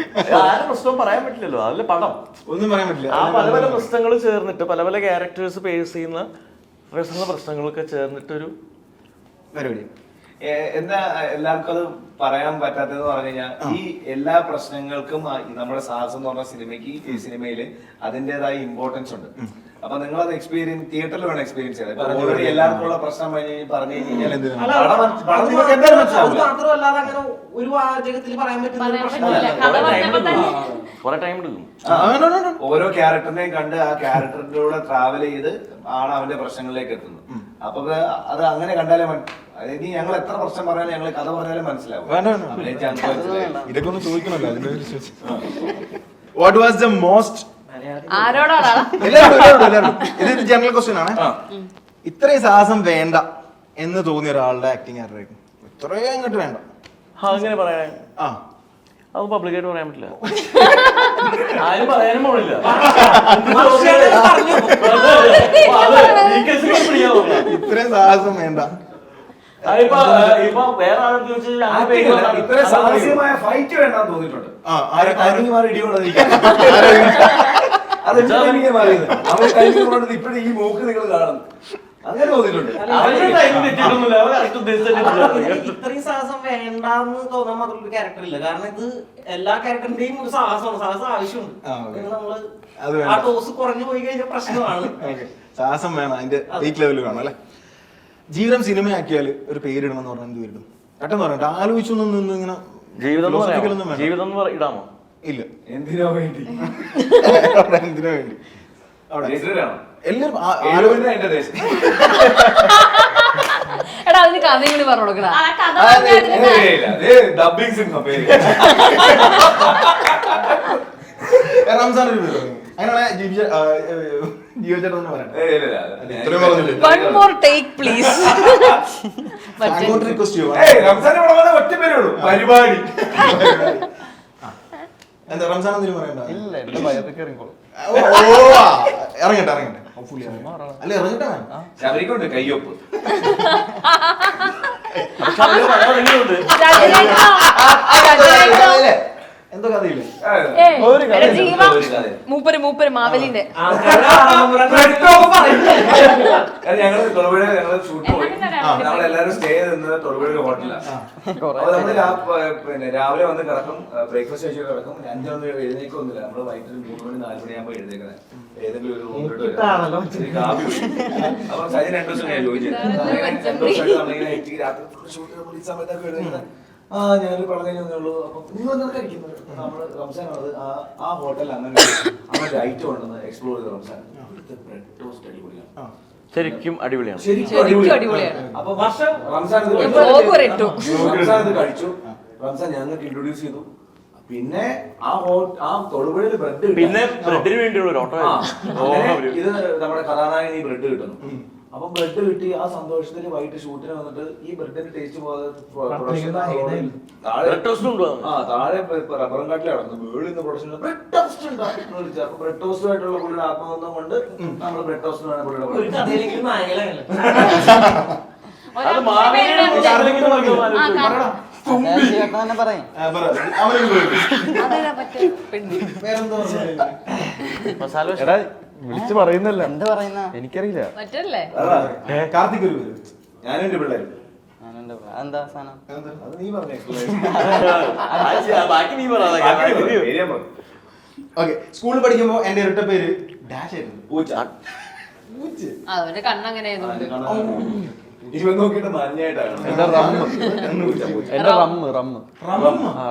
ആരുടെ പ്രശ്നവും പറയാൻ പറ്റില്ലല്ലോ. അതിലെ പടം ഒന്നും പറയാൻ പറ്റില്ല. ആ പല പല പ്രശ്നങ്ങൾ ചേർന്നിട്ട് പല പല ക്യാരക്ടേഴ്സ് ഫേസ് ചെയ്യുന്ന പ്രശ്നങ്ങളൊക്കെ ചേർന്നിട്ടൊരു പരിപാടി. എന്താ എല്ലാവർക്കും അത് പറയാൻ പറ്റാത്തതെന്ന് പറഞ്ഞു കഴിഞ്ഞാൽ ഈ എല്ലാ പ്രശ്നങ്ങൾക്കും നമ്മുടെ സാഹസം എന്ന് പറഞ്ഞ സിനിമയ്ക്ക് ഈ സിനിമയില് അതിന്റേതായ ഇമ്പോർട്ടൻസ് ഉണ്ട്. അപ്പൊ നിങ്ങൾ അത് എക്സ്പീരിയൻസ് തിയേറ്ററിൽ വേണം എക്സ്പീരിയൻസ് ചെയ്യാൻ. എല്ലാവർക്കും ഉള്ള പ്രശ്നം പറഞ്ഞു കഴിഞ്ഞാൽ മാത്രമല്ലാതെ അങ്ങനെ ഒരു വാചകത്തിൽ പറയാൻ കുറെ ടൈം എടുക്കും. ഓരോ ക്യാരക്ടറിനെയും കണ്ട് ആ ക്യാരക്ടറിലൂടെ ട്രാവൽ ചെയ്ത് ആണ് അവന്റെ പ്രശ്നങ്ങളിലേക്ക് എത്തുന്നത്. അപ്പൊ അത് അങ്ങനെ കണ്ടാലേ അതായത് ഞങ്ങൾ എത്ര പ്രശ്നം പറഞ്ഞാലും ഞങ്ങൾ കഥ പറഞ്ഞാലും മനസ്സിലാവും. ഇതൊക്കെ ഒന്ന് ചോദിക്കണല്ലോ. വാട്ട് വാസ് ദ മോസ്റ്റ് ആരോടാണ്? ഇതൊരു ജനറൽ ക്വസ്റ്റ്യൻ ആണ്. ഇത്രയും സാഹസം വേണ്ട എന്ന് തോന്നിയ ഒരാളുടെ ആക്ടിങ് ആയിരുന്നു. ഇത്രയും അങ്ങോട്ട് വേണ്ട. അങ്ങനെ പറയാൻ അത് പബ്ലിക്കായിട്ട് പറയാൻ പറ്റില്ല. ആരും പറയാനും പോണില്ല. ഇത്രയും സാഹസം വേണ്ട. ഇപ്പൊ വേറെ ആളോട് ചോദിച്ചാൽ ഇത്ര സാഹസികമായ ഫൈറ്റ് വേണ്ടെന്ന് തോന്നിയിട്ടുണ്ട്. ഇപ്പഴും ഈ മൂക്ക് നിങ്ങൾ കാണുന്നു അങ്ങനെ തോന്നിയിട്ടുണ്ട്. ഇത്രയും സാഹസം വേണ്ടാന്ന് തോന്നാൻ മാത്രം ക്യാരക്ടർ ഇല്ല. കാരണം ഇത് എല്ലാ ക്യാരക്ടറിന്റെയും ഒരു സാഹസമാണ്. സാഹസം ആവശ്യമുണ്ട്. നമ്മള് ആ ഡോസ് കുറഞ്ഞു പോയി കഴിഞ്ഞാൽ പ്രശ്നമാണ്. സാഹസം വേണം, അതിന്റെ പീക്ക് ലെവൽ വേണം അല്ലെ. ജീവിതം സിനിമയാക്കിയാൽ ഒരു പേരിടണമെന്ന് പറഞ്ഞാൽ എന്ത് പേരിടും? പെട്ടെന്ന് പറഞ്ഞിട്ട് ആലോചിച്ചൊന്നും നിന്ന് ഇങ്ങനെ ജീവിതം ഇടാമോ? ഇല്ല. എന്തിനോ വേണ്ടി എന്തിനോ വേണ്ടി എല്ലാരും എടാ അതിന് കഥയും കൂടി പറഞ്ഞു കൊടുക്കണ. ഡബിങ് സിനിമ പേര് റംസാൻ അങ്ങനെയാണെ ജീവചേട്ടൻ തന്നെ പറയട്ടെ. One more take, please. ഒറ്റ പേരേ ഉള്ളൂ പരിപാടി. എന്താ റംസാൻ എന്തെങ്കിലും പറയണ്ട? ഇല്ല, എന്റെ വയറിലേക്ക് ഇറങ്ങിക്കോളും. ഇറങ്ങട്ടെ അല്ല ഇറങ്ങട്ടെ. ശബരിക്കുണ്ട് കയ്യൊപ്പ്. എന്തോ കഥയില്ലേ? മൂപ്പര് മാവലിന്റെ ഞങ്ങള് ഷൂട്ട് പോയി നമ്മളെല്ലാരും സ്റ്റേ ചെയ്യുന്നത് തൊടുപുഴ ഹോട്ടലിലാണ്. അപ്പൊ നമ്മള് പിന്നെ രാവിലെ വന്ന് കിടക്കും, ബ്രേക്ക്ഫാസ്റ്റ് കഴിച്ച് കിടക്കും, 5 മണി എഴുന്നേക്കൊന്നുമില്ല. നമ്മള് വൈകിട്ട് 3 മണി 4 മണിയാകുമ്പോ എഴുന്നേക്കുന്നത്. ഏതെങ്കിലും ഒരു റൂമിലോട്ട് കാപ്പി അപ്പൊ കഴിഞ്ഞ 2 ദിവസം ഞാൻ ജോലി ചെയ്തു. 2 ദിവസമായിട്ട് നമ്മളിങ്ങനെ എത്തി രാത്രി ഷൂട്ട് നമ്മൾ ഈ സമയത്തൊക്കെ എഴുന്നേക്കുന്നത്. ഞാനൊരു പടം കഴിഞ്ഞേ ഉള്ളൂ. അപ്പൊ നിങ്ങൾ കഴിക്കുന്നത് നമ്മള് റംസാൻ ആ ഹോട്ടലിൽ അങ്ങനെ ഒരു ഐറ്റം ഉണ്ടെന്ന് എക്സ്പ്ലോർ ചെയ്ത് റംസാൻ ബ്രെഡ് ടോസ്റ്റ് അടിപൊളിയാണ്. ശരിക്കും അടിപൊളിയാണ്. ശരിക്കും അടിപൊളിയാണ്. അപ്പൊ വർഷം റംസാൻ ഇത് കഴിച്ചു. റംസാൻ ഞങ്ങൾക്ക് ഇൻട്രൊഡ്യൂസ് ചെയ്തു. പിന്നെ ആ തൊടുപുഴയിൽ ബ്രെഡ്, പിന്നെ ബ്രെഡിന് വേണ്ടിയുള്ള ഒരു ഓട്ടോ. ഇത് നമ്മുടെ കഥാനായകൻ ഈ ബ്രെഡ് കിട്ടുന്നു. അപ്പൊ ബ്രെഡ് കിട്ടി. ആ സന്തോഷത്തിൽ വൈകിട്ട് ഷൂട്ടിന് വന്നിട്ട് ഈ ബ്രെഡിന്റെ ടേസ്റ്റ് പോകാതെ താഴെ റബ്ബറും കാട്ടിൽ നടന്നു. വീട് ഇന്ന് പ്രൊഡക്ഷൻ ബ്രെഡ് ടോസ്റ്റ് ഉണ്ടാക്കുന്നു വിളിച്ചു. അപ്പൊ ബ്രെഡ് ടോസ്റ്റുമായിട്ടുള്ള പുള്ളിയുടെ ആത്മബന്ധം കൊണ്ട് നമ്മൾ ബ്രെഡ് ടോസ്റ്റ് വേണം പുള്ളിയുടെ തന്നെ പറയും. എടാ വിളിച്ചു പറയുന്നല്ല, എന്ത് പറയുന്ന എനിക്കറിയില്ല. മറ്റല്ലേ കാർത്തിക് ഒരു പേര്. ഞാനും എന്റെ പിള്ളേരും. എന്താ സാധനം? അത് നീ പറഞ്ഞേ. ബാക്കി നീ പറയാ. ഓക്കെ, സ്കൂളിൽ പഠിക്കുമ്പോ എന്റെ ഇരട്ട പേര് ഡാഷ് ആയിരുന്നു. പൂച്ച. അവന്റെ കണ്ണങ്ങനെ ഇവൻ നോക്കിയിട്ട് മഞ്ഞായിട്ടാണ്. എന്റെ റമ്മ്, എന്റെ റമ്മ്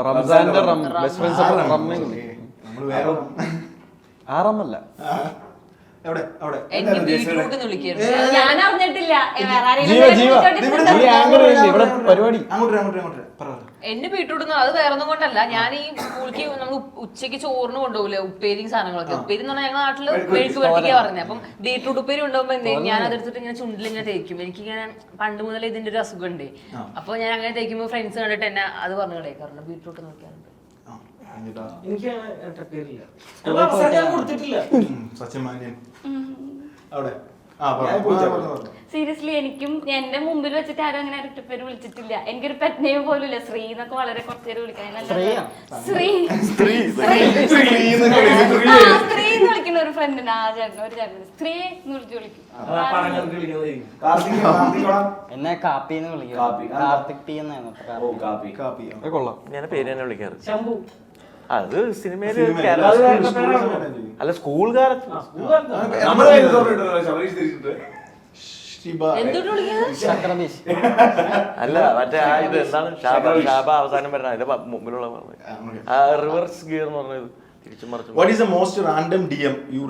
റംസാന്റെ റം ബെസ്റ്റ് ഫ്രണ്ട്സ് ഒക്കെ റമ്മ. നമ്മള് വേറെ ആ റമ്മല്ല, എവിടെ അവിടെ എന്നെ ബീറ്റ്റൂട്ട് എന്ന് വിളിക്കായിരുന്നു. ഞാൻ അറിഞ്ഞിട്ടില്ല. ഇവിടെ പരിപാടി. അങ്ങോട്ട് പറ. എന്നെ ബീറ്റ്റൂട്ട് അത് വേറെ ഒന്നും കൊണ്ടല്ല. ഞാൻ ഈ സ്കൂളിലേക്ക് നമ്മൾ ഉച്ചയ്ക്ക് ചോറിന് കൊണ്ടുപോകില്ലേ ഉപ്പേരിയും സാധനങ്ങളൊക്കെ. ഉപ്പേരി എന്ന് പറഞ്ഞാൽ ഞങ്ങളുടെ നാട്ടില് മെഴുക്ക് വെട്ടിക്കാ പറഞ്ഞത്. അപ്പം ബീറ്റ്റൂട്ട് ഉപ്പേരി ഉണ്ടാകുമ്പോ എന്തെങ്കിലും ഞാൻ അതെടുത്തിട്ട് ഇങ്ങനെ ചുണ്ടിൽ ഇങ്ങനെ തേക്കും. എനിക്കിങ്ങനെ പണ്ട് മുതലേ ഇതിന്റെ ഒരു അസുഖം ഉണ്ട്. അപ്പൊ ഞാൻ അങ്ങനെ തേക്കുമ്പോ ഫ്രണ്ട്സ് കണ്ടിട്ട് എന്നെ അത് പറഞ്ഞു കളയാറുണ്ട്. ബീറ്റ്റൂട്ട് നോക്കിയാറുണ്ട്. സീരിയസ്ലി എനിക്കും എന്റെ മുമ്പിൽ വെച്ചിട്ട് ആരും അങ്ങനെ ഇരട്ടപ്പേര് വിളിച്ചിട്ടില്ല. എനിക്കൊരു പെറ്റ് നെയിം പോലും ഇല്ല. ശ്രീ എന്നൊക്കെ വളരെ കുറച്ചേര് വിളിക്കാൻ. ശ്രീ എന്ന് വിളിക്കുന്ന ഒരു ഫ്രണ്ടിന് ആ ചേട്ടൻ ഒരു ചേട്ടൻ സ്ത്രീ എന്ന് വിളിച്ചു വിളിക്കും. എന്നെ കാപ്പി എന്ന് വിളിക്കും. കാർത്തിക് പി എന്നായിരുന്നു. കൊള്ളാം. ഞാൻ പേര് തന്നെ വിളിക്കാറ്. അത് സിനിമയില് അല്ല സ്കൂൾ കാലത്ത് അല്ല മറ്റേ ആ ഇത് എന്താണ് ഷാബ അവസാനം വരുന്ന അതിന്റെ മുമ്പിലുള്ള റിവേഴ്സ് ഗിയർ എന്ന് പറഞ്ഞത് തിരിച്ചും മറിച്ചും. What is the most random DM you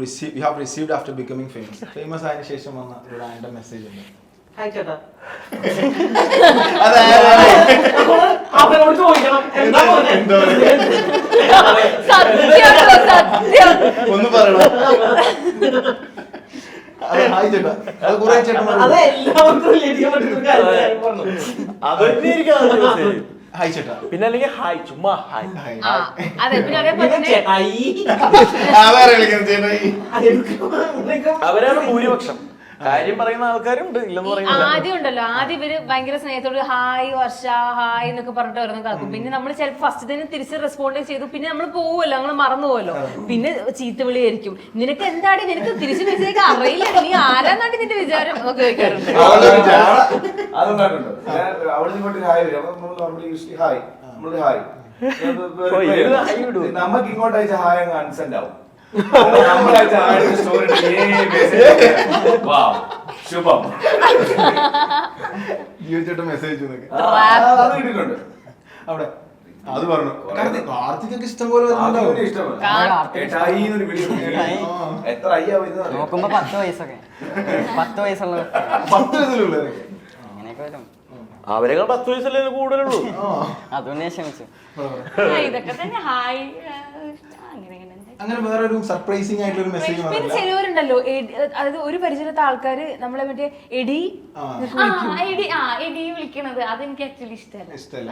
have received after becoming famous? Famous ആയതിനു ശേഷം വന്ന ഒരു റാൻഡം മെസ്സേജ് ഉണ്ട്. ഹായ് ചേട്ടാ. ഒന്ന് പറയണം. ഹായ് ചേട്ടാ. അത് കുറെ ചേട്ടന്മാർ ഹായ് ചേട്ടാ. പിന്നെ അല്ലെങ്കിൽ ഹായ് ചുമ്മാ ഹായ്. അതെ, പിന്നെ അതേപോലെ തന്നെ അവരാണ് ഭൂരിപക്ഷം. കാര്യം പറയുന്ന ആൾക്കാരുണ്ട്, ഇല്ലെന്ന് പറയുന്നില്ല. ആദ്യം ഉണ്ടല്ലോ, ആദ്യം ഇവര് ഭയങ്കര സ്നേഹത്തോട് ഹായ് വർഷ ഹായ് എന്നൊക്കെ പറഞ്ഞിട്ട് വരുന്ന കാക്കും. പിന്നെ നമ്മൾ ചിലപ്പോൾ ഫസ്റ്റ് തന്നെ തിരിച്ച് റെസ്പോണ്ട് ചെയ്തു. പിന്നെ നമ്മൾ പോവുമല്ലോ, നമ്മൾ മറന്നു പോവല്ലോ. പിന്നെ ചീത്ത വിളിയായിരിക്കും. നിനക്ക് എന്താടി, നിനക്ക് തിരിച്ചു മെസ്സേജ് അറിയില്ല, നീ ആരാന്നാടി നിന്റെ വിചാരം എന്നൊക്കെ ചോദിക്കാറുണ്ട്. നമുക്ക് ഇങ്ങോട്ട് അയച്ച ഹായ് അങ്ങ് അൺസെൻഡ് ആവും. ശുഭം ജീവിച്ചിട്ട് മെസ്സേജ് കിട്ടിയിട്ടുണ്ട് അവിടെ. അത് പറഞ്ഞു. കാർത്തികൊക്കെ ഇഷ്ടം പോലെ എത്ര അയ്യാ വരുന്നത് നോക്കുമ്പോ 10 വയസ്സൊക്കെ 10 വയസ്സുള്ള 10 വയസ്സിലുള്ള അങ്ങനെയൊക്കെ വരും. അവരെക്കാൾ 10 വയസ്സല്ലേ കൂടുതലുള്ളൂ. അതുകൊണ്ട് ഞാൻ ക്ഷമിച്ചു. ഇതൊക്കെ തന്നെ ഹായ് അങ്ങനെ അങ്ങനെ വേറെ ഒരു സർപ്രൈസിംഗ് ആയിട്ടുള്ള ഒരു മെസ്സേജ്. പിന്നെ ചിലവരുണ്ടല്ലോ, അതായത് ഒരു പരിചയത്ത ആൾക്കാര് നമ്മളെ മറ്റേ എടി എടി വിളിക്കണത് അതെനിക്ക് ആക്ച്വലി ഇഷ്ടമല്ല.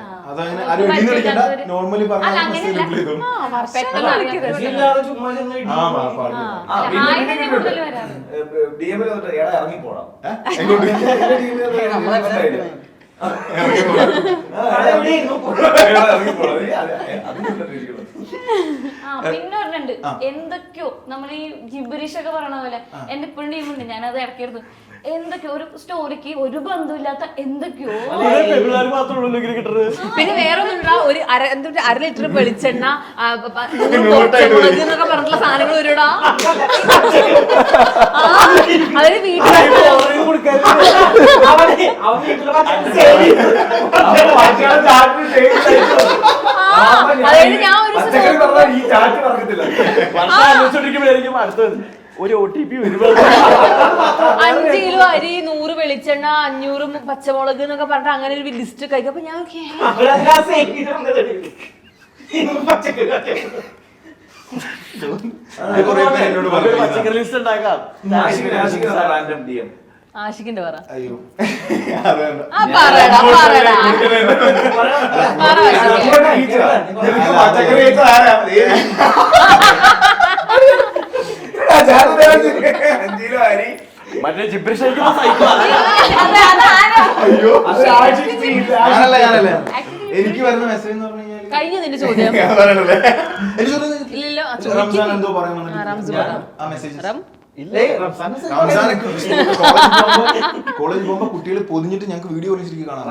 ഇറങ്ങിപ്പോടാം. പിന്നെ പറഞ്ഞിട്ടുണ്ട് എന്തൊക്കെയോ നമ്മൾ ഈ ജിബിരിഷ് ഒക്കെ പറയണ പോലെ എന്റെ ഇപ്പോഴും ടീമുണ്ട്. ഞാനത് ഇടയ്ക്കരുത് എന്തൊക്കെയോ ഒരു സ്റ്റോറിക്ക് ഒരു ബന്ധമില്ലാത്ത എന്തൊക്കെയോ പിള്ളേർ മാത്രമേ ഉള്ളൂ ഇങ്ങനെ കിട്ടുന്നത്. പിന്നെ വേറെ ഒന്നുണ്ടാ ഒരു അര ലിറ്റർ വെളിച്ചെണ്ണ 100 പച്ചമുളക് എന്നൊക്കെ പറഞ്ഞിട്ടുള്ള സാധനങ്ങൾ വരൂടാ. അതായത് വീട്ടിൽ അതായത് ഞാൻ ഒരു ആലോചിച്ചോണ്ടിരിക്കുമ്പോഴായിരിക്കും അടുത്തത് ഒരു OTP വരും. 5 കിലോ അരി 100 വെളിച്ചെണ്ണ 500 പച്ചമുളക് എന്നൊക്കെ പറഞ്ഞിട്ട് അങ്ങനെ ഒരു ലിസ്റ്റ് കഴിക്കും. അപ്പൊ ഞാൻ പച്ചക്കറി ലിസ്റ്റ് ഉണ്ടാക്കാം. ആഷിക്കിന്റെ പറ. അയ്യോ മറ്റേ ജിബ്രിഷേക്ക് സൈക്കിൾ ഞാനല്ല എനിക്ക് വരുന്ന മെസ്സേജ് എന്ന് പറഞ്ഞു കഴിഞ്ഞാൽ കഴിഞ്ഞ നിന്റെ ചോദ്യം ഇല്ലല്ലോ. റംസാൻ എന്തോ പറയുന്നു റംസ് പറ. ആ മെസ്സേജ് റം കോളേജ് പോകുമ്പോ കുട്ടികൾ പൊതിഞ്ഞിട്ട് ഞങ്ങൾക്ക് വീഡിയോ വിളിച്ചിരിക്കും കാണാം.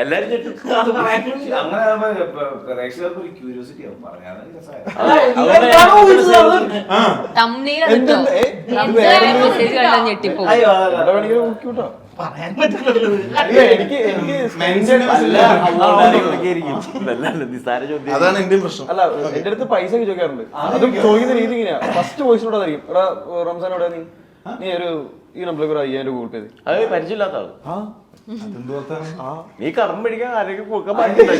എല്ലാരും തമ്മിൽ മെസ്സേജ് കണ്ടാൽ ഞെട്ടിപ്പോ. നിസ്സാര ചോദ്യം. അതാണ് എന്റെ പ്രശ്നം. അല്ല എന്റെ അടുത്ത് പൈസ ചോദിക്കാറുണ്ട്. അതും ചോദിക്കുന്ന രീതി ഇങ്ങനെയാ. ഫസ്റ്റ് വോയിസിനോട് അറിയും, എടാ റംസാനോടെ നീ ഒരു ഈ നമ്പറിലേക്ക് ഒരു 5000 ഗൂഗിൾ പേ. അത് പരിചയമില്ലാത്ത ആള്. അതെന്തോ നീ കടം പിടിക്കാൻ ആരെങ്കിലും കൊടുക്കാൻ പാടില്ല.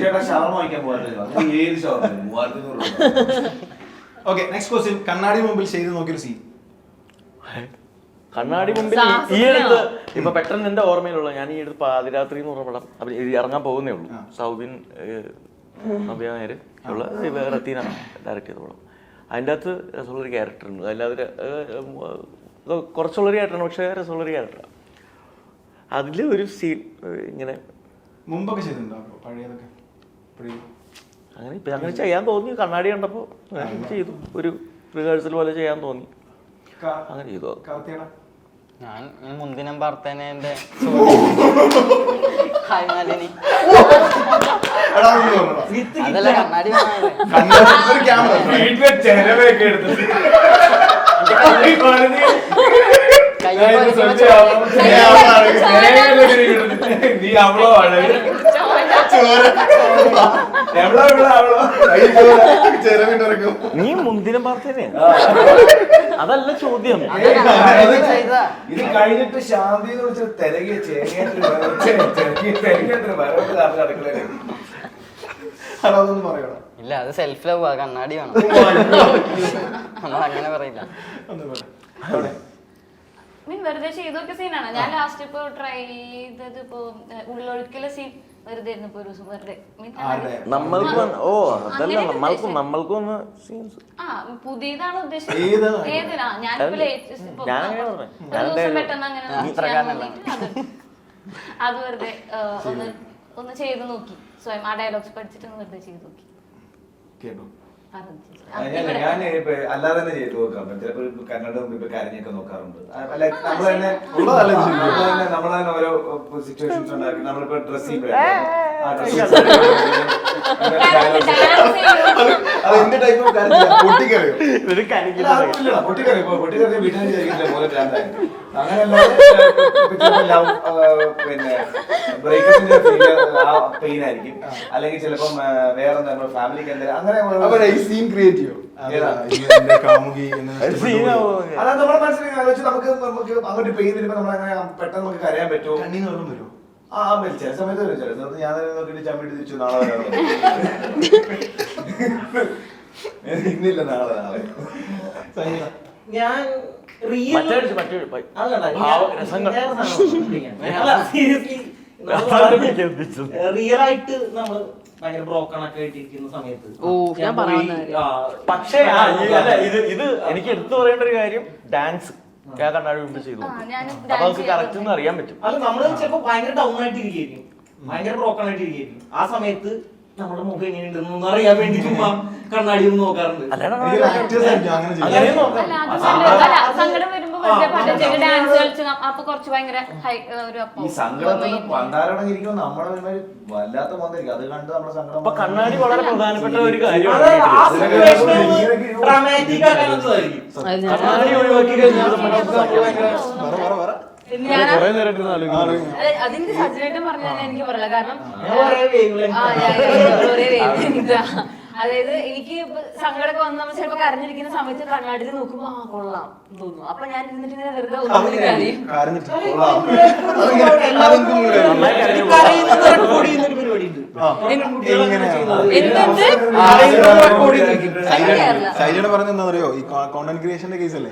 ചേട്ടാ ഷവർമ വാങ്ങിക്കാൻ പോകാൻ ഏത് ഷവർമ 3500 രൂപ. Okay, next question. കണ്ണാടി മുമ്പിൽ ചെയ്ത് നോക്കിയൊരു സീൻ. കണ്ണാടി മുമ്പിൽ ഈ അടുത്ത് ഇപ്പൊ പെട്ടെന്ന് എന്റെ ഓർമ്മയിലുള്ള ഞാൻ ഈ അടുത്ത് പാതിരാത്രി എന്ന് പറഞ്ഞ പടം ഇറങ്ങാൻ പോകുന്നേ ഉള്ളൂ. സൗബിൻ നബിയാര് ഉള്ള റത്തീന ഡയറക്ട് ചെയ്ത പടം. അതിൻ്റെ അകത്ത് രസമുള്ളൊരു ക്യാരക്ടർ ഉണ്ട്. അല്ലാതെ കുറച്ചുള്ളൊരു ക്യാരക്ടറാണ്, പക്ഷേ രസമുള്ളൊരു ക്യാരക്ടറാണ്. അതിൽ ഒരു സീൻ ഇങ്ങനെ മുമ്പൊക്കെ ചെയ്തിട്ടുണ്ടോ പഴയതൊക്കെ? അങ്ങനെ ഇപ്പം അങ്ങനെ ചെയ്യാൻ തോന്നി. കണ്ണാടി കണ്ടപ്പോൾ ചെയ്തു. ഒരു റിഹേഴ്സൽ പോലെ ചെയ്യാൻ തോന്നി, അങ്ങനെ ചെയ്തു. ഞാൻ മുന്തിനം ഭർത്തനെ അതല്ല കണ്ണാടി ചെലവൊക്കെ എടുത്തിട്ട് നീ അവളോ ആണ് നീ മുന്തിനം പാർത്തനെ അതല്ല ചോദ്യം. ഇത് കഴിഞ്ഞിട്ട് ശാന്തി എന്ന് വെച്ചാൽ തിരകിയ അതൊന്നും പറയണം. ഇല്ല, അത് സെൽഫ് ലവ് ആ, കണ്ണാടി വേണം. നമ്മൾ അങ്ങനെ പറയില്ല. വെറുതെ ചെയ്തൊക്കെ സീനാണ്. ഞാൻ ലാസ്റ്റ് ഇപ്പൊ ട്രൈ ചെയ്തത് ഇപ്പൊ ഉള്ളൊഴുക്കലെ സീൻ വെറുതെ ഇരുന്നു. ഇപ്പൊ ഒരു ദിവസം വെറുതെ നമ്മൾക്ക് നമ്മൾക്കൊന്ന് പുതിയതാണ് ഉദ്ദേശിച്ചത്. ഏതിനാ ഞാനിപ്പോ പെട്ടെന്ന് അങ്ങനെ അത് വെറുതെ ഒന്ന് ചെയ്ത് നോക്കി. സ്വയം ആ ഡയലോഗ്സ് പഠിച്ചിട്ട് വെറുതെ ചെയ്ത് നോക്കി. കേട്ടോ ഞാൻ അല്ലാതെ തന്നെ ചെയ്തു നോക്കാറുണ്ട്. ചിലപ്പോൾ കന്നഡ ഇപ്പൊ കരഞ്ഞൊക്കെ നോക്കാറുണ്ട്. നമ്മൾ തന്നെ ഓരോ സിറ്റുവേഷൻസ് ഉണ്ടാക്കി നമ്മളിപ്പോ ഡ്രസ് അതെന്റെ ടൈപ്പ് പൊട്ടിക്കറിയോ? പൊട്ടിക്കറി വീട്ടിൽ പോലെ അങ്ങനെയല്ല. പിന്നെ ബ്രേക്കപ്പിന്റെ പെയിൻ ആയിരിക്കും, അല്ലെങ്കിൽ ചിലപ്പം വേറെ ഫാമിലിക്ക് എന്തെങ്കിലും അങ്ങനെ സീൻ ക്രിയേറ്റ് ചെയ്യോ? അതാ നമ്മളെ മനസ്സിലാക്കി നമുക്ക് അങ്ങോട്ട് പെയിൻ വരുമ്പോ നമ്മളങ്ങനെ പെട്ടെന്ന് നമുക്ക് കരയാൻ പറ്റുമോ? കണ്ണീന്ന് വെള്ളം വരുമോ? ആ ചില സമയത്ത് വരും. ചില സമയത്ത് ഞാൻ നോക്കിട്ട് ചമ്മിട്ട് തിരിച്ചു നാളെ വരാം. ഇന്നില്ല നാളെ ഞാൻ റിയൽ ആയിട്ട് നമ്മള് ഭയങ്കര ബ്രോക്കൺ ഒക്കെ ആയിട്ടിരിക്കുന്ന സമയത്ത് പക്ഷേ ഇത് എനിക്ക് എടുത്തു പറയേണ്ട ഒരു കാര്യം, ഡാൻസ് കണ്ണാടി മുമ്പ് ചെയ്തു. അപ്പൊ നമുക്ക് കറക്റ്റ് അറിയാൻ പറ്റും. അല്ല നമ്മള് ചിലപ്പോ ഭയങ്കര ഡൗൺ ആയിട്ട് ഇരിക്കും. ഭയങ്കര ബ്രോക്കൺ ആയിട്ട് ഇരിക്കും. ആ സമയത്ത് നമ്മുടെ മുഖം എങ്ങനെയുണ്ടെന്ന് അറിയാൻ വേണ്ടി ചുമ്മാ കണ്ണാടി ഒന്ന് നോക്കാറുണ്ട്. അല്ല, അത് സങ്കടം വരുമ്പോ വെറുതെ പാട്ട് ഡാൻസ് കളിച്ച് അപ്പൊ കുറച്ച് ഭയങ്കര ഈ സങ്കടത്തിൽ പണ്ടാരടങ്ങിയിരിക്കുമ്പോ നമ്മുടെ ഒരുമാതിരി വല്ലാത്ത മോന്തായിരിക്കും. അത് കണ്ട് നമ്മുടെ സങ്കടം. അപ്പൊ കണ്ണാടി വളരെ പ്രധാനപ്പെട്ട ഒരു കാര്യമാണ്. ഡ്രാമാറ്റിക് ആക്കാനുള്ളതായിരിക്കും. കണ്ണാടി ഒഴിവാക്കി കഴിഞ്ഞാൽ കുറെ നേരം ഇരുന്ന് ആലോചിക്കും. അതിന്റെ സജ്ജനായിട്ട് പറഞ്ഞാൽ എനിക്ക് പറയില്ല. കാരണം ഒരേ wavelength. ഒരേ wavelength ആ. അതായത് എനിക്ക് സങ്കടമൊക്കെ വന്ന് നമ്മൾ ചിലപ്പോ കരഞ്ഞിരിക്കുന്ന സമയത്ത് കണ്ണാടിയിൽ നോക്കുമ്പോ കൊള്ളാം തോന്നുന്നു. അപ്പൊ ഞാൻ ഇരുന്നിട്ട് ഇങ്ങനെ വെറുതെ ഒന്നും കരയും. സൈജയുടെ പറഞ്ഞ എന്താ അറിയോ, ഈ കോണ്ടന്റ് ക്രിയേഷന്റെ കേസ് അല്ലേ?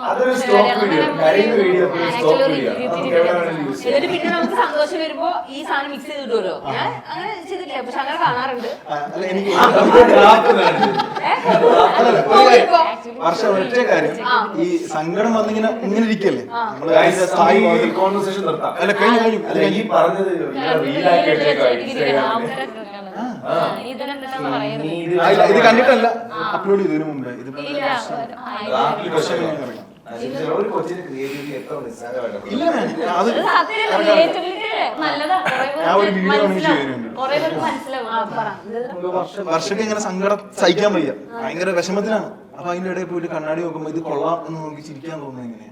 അതൊരു സ്റ്റോക്ക് വീഡിയോ, കരയുന്ന വീഡിയോ, സ്റ്റോക്ക് വീഡിയോ. എന്നിട്ട് പിന്നെ നമുക്ക് സന്തോഷം വരുമ്പോ ഈ സാധനം മിക്സ് ചെയ്ത് കിട്ടുമല്ലോ. ഞാൻ അങ്ങനെ ചെയ്തിട്ടില്ല, പക്ഷെ അങ്ങനെ കാണാറുണ്ട്. അല്ല എനിക്ക് വർഷം ഒറ്റ കാര്യം, ഈ സങ്കടം വന്നിങ്ങനെ ഇങ്ങനെ ഇരിക്കല്ലേ നമ്മള് കോൺവെർസേഷൻ നിർത്താം. അല്ല കഴിഞ്ഞു കഴിഞ്ഞു അല്ല ഈ പറഞ്ഞത് ഇത് കണ്ടിട്ടല്ല അപ്ലോഡ് ചെയ്തതിനു മുമ്പേ ഇത് ഒരു കൊച്ചിന്റെ ക്രിയേറ്റിവിറ്റി എത്ര നിസ്സാരമായിട്ടാണ്. ഇല്ല അത് ഞാൻ ഒരു വീഡിയോ വർഷക്ക് ഇങ്ങനെ സങ്കടം സഹിക്കാൻ വയ്യ, ഭയങ്കര വിഷമത്തിലാണ്. അപ്പൊ അതിന്റെ ഇടയിൽ പോയിട്ട് കണ്ണാടി നോക്കുമ്പോ ഇത് കൊള്ളാം എന്ന് നോക്കി ചിരിക്കാൻ തോന്നുന്നത് എങ്ങനെയാ?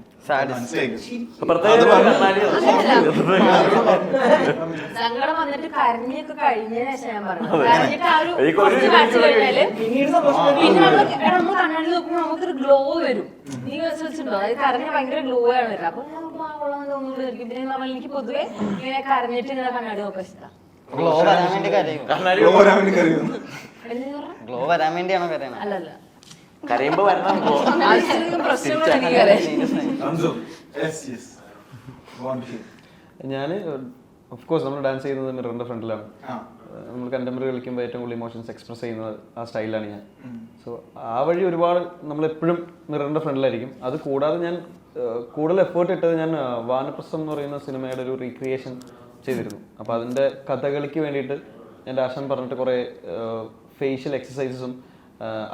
സങ്കടം വന്നിട്ട് കരഞ്ഞൊക്കെ കഴിഞ്ഞതിന് ശേഷം ഞാൻ പറഞ്ഞു, കരഞ്ഞിട്ട് ആ ഒരു കുറച്ച് മാച്ച് കഴിഞ്ഞാല് പിന്നെ നമ്മൾ കണ്ണാടി നോക്കുമ്പോൾ നമുക്കൊരു ഗ്ലോ വരും. നീ വെച്ചിട്ടുണ്ടോ? അതായത് കരഞ്ഞ ഭയങ്കര ഗ്ലോ ആണ് വരുന്നത്. അപ്പൊ കൊള്ളാൻ തോന്നുന്നു. പിന്നെ നമ്മൾ എനിക്ക് പൊതുവെ ഇങ്ങനെ കരഞ്ഞിട്ട് ഇങ്ങനെ കണ്ണാടി നോക്കാൻ ഇഷ്ടമാണ്. ഗ്ലോ വരാൻ വേണ്ടി കരയും. ഗ്ലോ വരാൻ വേണ്ടിയാണോ കരയണത്? അല്ലല്ല, കരയുമ്പോ വരണം. ഞാൻ ഓഫ് കോഴ്സ് നമ്മൾ ഡാൻസ് ചെയ്യുന്നത് മിററിന്റെ ഫ്രണ്ടിലാണ്. നമ്മൾ കണ്ടംപററി കളിക്കുമ്പോൾ ഏറ്റവും കൂടുതൽ ഇമോഷൻസ് എക്സ്പ്രസ് ചെയ്യുന്നത് ആ സ്റ്റൈലാണ് ഞാൻ. സോ ആ വഴി ഒരുപാട് നമ്മളെപ്പോഴും മിററിന്റെ ഫ്രണ്ടിലായിരിക്കും. അത് കൂടാതെ ഞാൻ കൂടുതൽ എഫേർട്ട് ഇട്ടത് ഞാൻ വാനപ്രസ്ഥം എന്ന് പറയുന്ന സിനിമയുടെ ഒരു റീക്രിയേഷൻ ചെയ്തിരുന്നു. അപ്പോൾ അതിൻ്റെ കഥകളിക്ക് വേണ്ടിയിട്ട് ഞാൻ ആശാൻ പറഞ്ഞിട്ട് കുറേ ഫേഷ്യൽ എക്സസൈസസും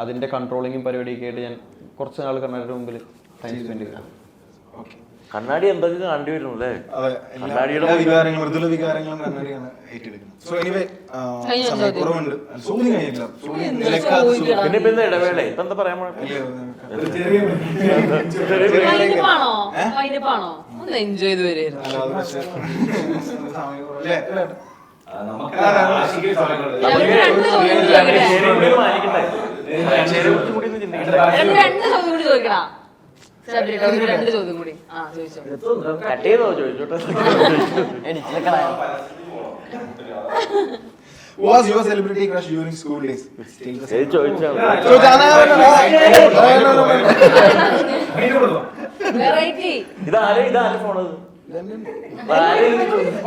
അതിൻ്റെ കൺട്രോളിങ്ങും പരിപാടിയൊക്കെ ആയിട്ട് ഞാൻ കുറച്ച് നാൾ കണ്ണാടിയുടെ മുമ്പിൽ ടൈം സ്പെൻഡ് ചെയ്തു. കണ്ണാടി എന്തൊക്കെ കണ്ടു വരുന്നു അല്ലേ? കണ്ണാടിയുടെ വികാരങ്ങളും മൃദുല വികാരങ്ങളും കണ്ണാടിയാണ് ഏറ്റെടുക്കുന്നത്. സോ എനിവേ സമയക്കുറവുണ്ട്. പിന്നെ ഇപ്പൊ എന്താ ഇടവേള ഇപ്പൊ എന്താ പറയാൻ ഒന്ന് എൻജോയ് ചെയ്ത് വരുമായിരുന്നു. രണ്ട് ചോദ്യം കൂടി ചോദിക്കണം. രണ്ട് ചോദ്യം കൂടി കട്ട് ചെയ്തോ ചോദിച്ചോട്ടെ. Was your celebrity crush during school days? Variety. ഇതാരെ ഫോണത്?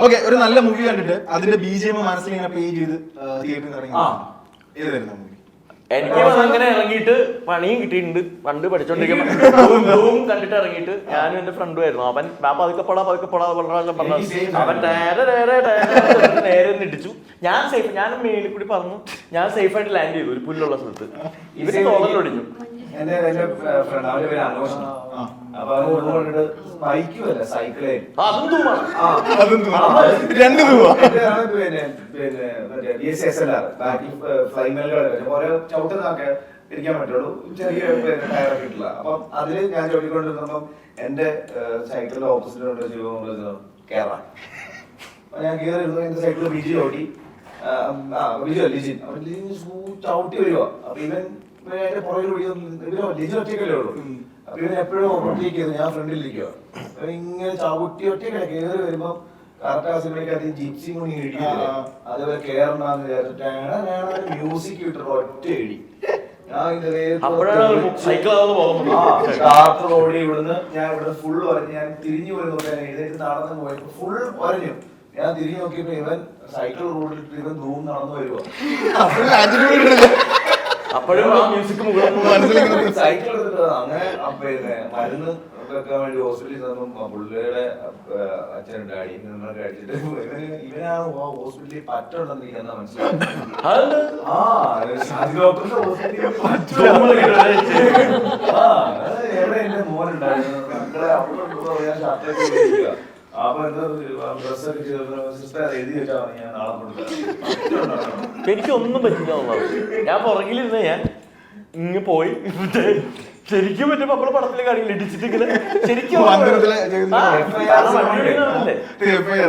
ഓക്കെ, ഒരു നല്ല മൂവി കണ്ടിട്ട് അതിന്റെ BGM മനസ്സിൽ ഇങ്ങനെ പേ ചെയ്ത് തിയേറ്ററിൽ ഇറങ്ങി ഏത് വരുന്ന മൂവി? എനിക്ക് അങ്ങനെ ഇറങ്ങിയിട്ട് പണിയും കിട്ടിയിട്ടുണ്ട്. പണ്ട് പഠിച്ചോണ്ടിരിക്കുമ്പോൾ കണ്ടിട്ട് ഇറങ്ങിയിട്ട് ഞാനും എന്റെ ഫ്രണ്ടും ആയിരുന്നു. അവൻ പതുക്കെ പോടാ അവൻ നേരെ ഇടിച്ചു. ഞാൻ സേഫ്, ഞാൻ മേലിൽ കൂടി പറഞ്ഞു. ഞാൻ സേഫ് ആയിട്ട് ലാൻഡ് ചെയ്തു ഒരു പുല്ലുള്ള സ്ഥലത്ത്. ഇവര് തോന്നലൊടിഞ്ഞു. എന്റെ ഫ്രണ്ട് അവന്റെ പേര് ആഘോഷം. അപ്പൊ അവന് ബൈക്കുമല്ല സൈക്കിളേ അതും തൂമാണ്. രണ്ട് രൂപ പിന്നെ BSSLR ഓരോ ചവിട്ടുന്നൊക്കെ ഇരിക്കാൻ പറ്റുള്ളൂ. ചെറിയ ടയറൊക്കെ ഇട്ടില്ല. അപ്പം അതില് ഞാൻ ചവിട്ടിക്കൊണ്ടിരുന്നപ്പം എന്റെ സൈക്കിളിന്റെ ഓപ്പോസിറ്റ് കേറാം. ഞാൻ കയറിയിരുന്നു. എന്റെ സൈക്കിളിൽ ബിജി ചവിട്ടി. ലിജിൻ ചവിട്ടി വരുവാ. അപ്പൊ ഇവൻ അതിന്റെ പുറകിൽ ലിജിൻ ഒറ്റയ്ക്കല്ലേ ഉള്ളൂ. അപ്പൊ ഇവൻ എപ്പോഴും ഒറ്റയ്ക്ക് ചെയ്തു, ഞാൻ ഫ്രണ്ടിലിരിക്കുക. ഇങ്ങനെ ചവിട്ടി ഒറ്റയ്ക്കല്ല കയറി വരുമ്പോ കറക്റ്റ് ആ സിനിമയ്ക്ക് അധികം ജിപ്സി കൂടി ഇടിക്കുന്നില്ല. അതേപോലെ കേറണമെന്ന് വിചാരിച്ചിട്ട് മ്യൂസിക് ഇട്ടിട്ട് ഒറ്റ ഇടി. ഞാൻ സ്റ്റാർട്ടർ ഓടി ഇവിടുന്ന് ഞാൻ ഇവിടുന്ന് ഫുൾ ഒരഞ്ഞു. ഞാൻ തിരിഞ്ഞു പോയി നോക്കാൻ എഴുന്നേറ്റ് നടന്നു പോയപ്പോ ഫുൾ ഒരഞ്ഞു. ഞാൻ തിരിഞ്ഞു നോക്കിയപ്പോ ഇവൻ സൈക്കിൾ റോഡിലിട്ട് ഇവൻ ധൂം നടന്നു വരുവാ. അപ്പോഴും മ്യൂസിക് സൈക്കിൾ എടുത്തിട്ട് അങ്ങനെ പിന്നെ മരുന്ന് വെക്കാൻ വേണ്ടി ഹോസ്പിറ്റലിൽ ചെന്നപ്പം പുള്ളിയുടെ അച്ഛനും ഡാഡിയും നമ്മളെ കഴിച്ചിട്ട് ഇവനാ ഹോസ്പിറ്റലിൽ പറ്റുണ്ടെന്ന് എനിക്ക് എന്നാ മനസ്സിലായി. ഡോക്ടറിന്റെ ഹോസ്പിറ്റലിൽ എവിടെ എന്റെ മോനുണ്ടായിരുന്നു മക്കളെ അവിടെ ഞാൻ ഷർട്ടൊക്കെ ഇരിക്കുക. അപ്പൊ എന്താ ഡ്രസ്സൊക്കെ സിസ്റ്റർ എഴുതി വെച്ചാൽ ഞാൻ നാളെ കൊടുക്കാം. എനിക്കൊന്നും പറ്റില്ല. ഞാൻ പുറകിലിരുന്ന ഞാൻ ഇങ്ങ് പോയി ശരിക്കും പറ്റും നമ്മളെ പടത്തിലെ കാണില്ല ഇടിച്ചിട്ട് ഇങ്ങനെ ശരിക്കും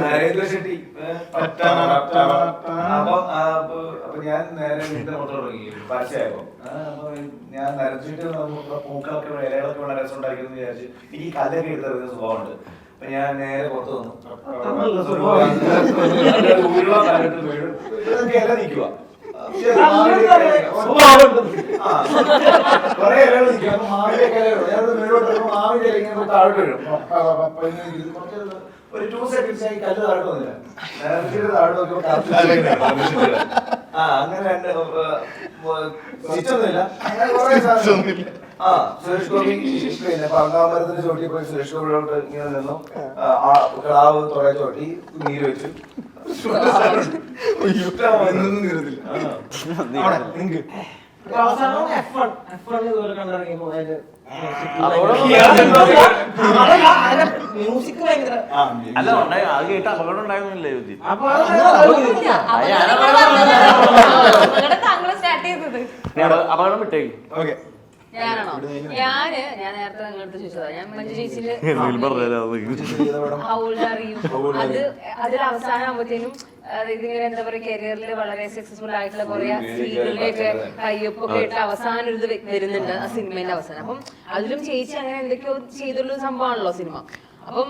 നരേന്ദ്ര ഷെട്ടി അപ്പൊ ഞാൻ നേരെ വീട്ടിൽ മൊത്തം തുടങ്ങി പരസ്യമായപ്പോ ഞാൻ നരച്ചിട്ട് പൂക്കളൊക്കെ ഇലകളൊക്കെ വളരെ രസം ഉണ്ടാക്കിയെന്ന് വിചാരിച്ചു. എനിക്ക് ഈ കല്ലൊക്കെ എടുത്തെറിയുന്ന സ്വഭാവമുണ്ട്. അപ്പൊ ഞാൻ നേരെ പുറത്ത് വന്നു ഇല നിൽക്കുക കൊറേ ഇലകൾ നിൽക്കുക. മാവിന്റെ ഇലകൾ മാവിന്റെ ഇല ഇങ്ങനെ താഴോട്ട് വീഴും. ഒരു 2 seconds ആയി കല്ല് താഴോട്ട് വന്നില്ല. താഴോട്ട് നോക്കിയപ്പോ അങ്ങനെ സ്റ്റിച്ചൊന്നുമില്ല. അങ്ങനെ കുറെ സുരേഷ് ഗോപി പിന്നെ പങ്കാമരത്തിന്റെ ചോട്ടി പോയി സുരേഷ് ഗോപിയോട്ട് ഇങ്ങനെ നിന്നു. കിടാവ് തുറ ചോട്ടി നീര് വെച്ചു. അവസാനം F1 ഇതുപോലെ കണ്ടിറങ്ങിയപ്പോ മ്യൂസിക് ഭയങ്കര അല്ല ഉണ്ടായി അത് കേട്ട് അപകടം ഉണ്ടായിരുന്നില്ലേ യുദ്ധി? അപ്പൊ താങ്കൾ സ്റ്റാർട്ട് ചെയ്തത് അപകടം വിട്ടേക്ക്. ഓക്കെ ഞാനാണോ? ഞാൻ നേരത്തെ നിങ്ങളടുത്ത് ചോദിച്ചതാ. ഞാൻ മഞ്ജു ചേച്ചിയില് ഹൗൾഡ് അറിയും. അതിൽ അവസാനം ആകുമ്പോഴത്തേനും ഇതിങ്ങനെ എന്താ പറയാ കരിയറിൽ വളരെ സക്സസ്ഫുൾ ആയിട്ടുള്ള കുറെ സ്ത്രീകളുടെയൊക്കെ കയ്യൊപ്പൊക്കെ ഇട്ട് അവസാനം ഒരു ഇത് വരുന്നുണ്ട് ആ സിനിമയുടെ അവസാനം. അപ്പം അതിലും ചേച്ചി അങ്ങനെ എന്തൊക്കെയോ ചെയ്തുള്ള സംഭവമാണല്ലോ സിനിമ. അപ്പം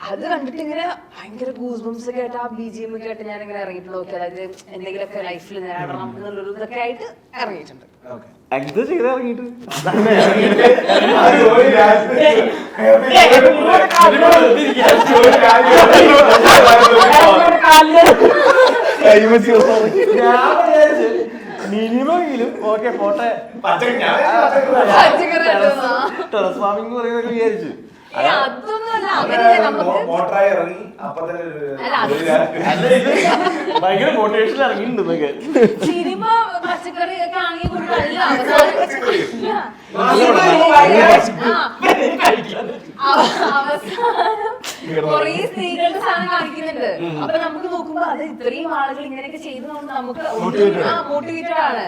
അത് കണ്ടിട്ട് ഇങ്ങനെ ഭയങ്കര ഗൂസ് ബംസ് ഒക്കെ ആയിട്ട് ആ BGM ഒക്കെ ആയിട്ട് ഞാൻ ഇങ്ങനെ ഇറങ്ങിയിട്ട് നോക്കി. അതായത് എന്തെങ്കിലുമൊക്കെ ലൈഫിൽ നേടണം എന്നുള്ളൊരു ഇതൊക്കെ ആയിട്ട് ഇറങ്ങിയിട്ടുണ്ട്. എന്ത് ചെയ്ത് ഇറങ്ങിയിട്ട് മിനിമെങ്കിലും ഓക്കെ പോട്ടെ ടെറസ് ഫാമിംഗ് പറയുന്നൊക്കെ വിചാരിച്ചു. മോട്ടറായി ഇറങ്ങി അപ്പൊ തന്നെ ഭയങ്കര മോട്ടിവേഷൻ ഇറങ്ങിയിട്ടുണ്ടെന്നൊക്കെ. സിനിമ പച്ചക്കറി ഒക്കെ ആണെങ്കിൽ കൊറേ സ്ത്രീകളുടെ സാധനം കാണിക്കുന്നുണ്ട്. അപ്പൊ നമുക്ക് നോക്കുമ്പോ അത് ഇത്രയും ആളുകൾ ഇങ്ങനെയൊക്കെ ചെയ്തതുകൊണ്ട് നമുക്ക് മോട്ടിവേറ്റഡ് ആണ്.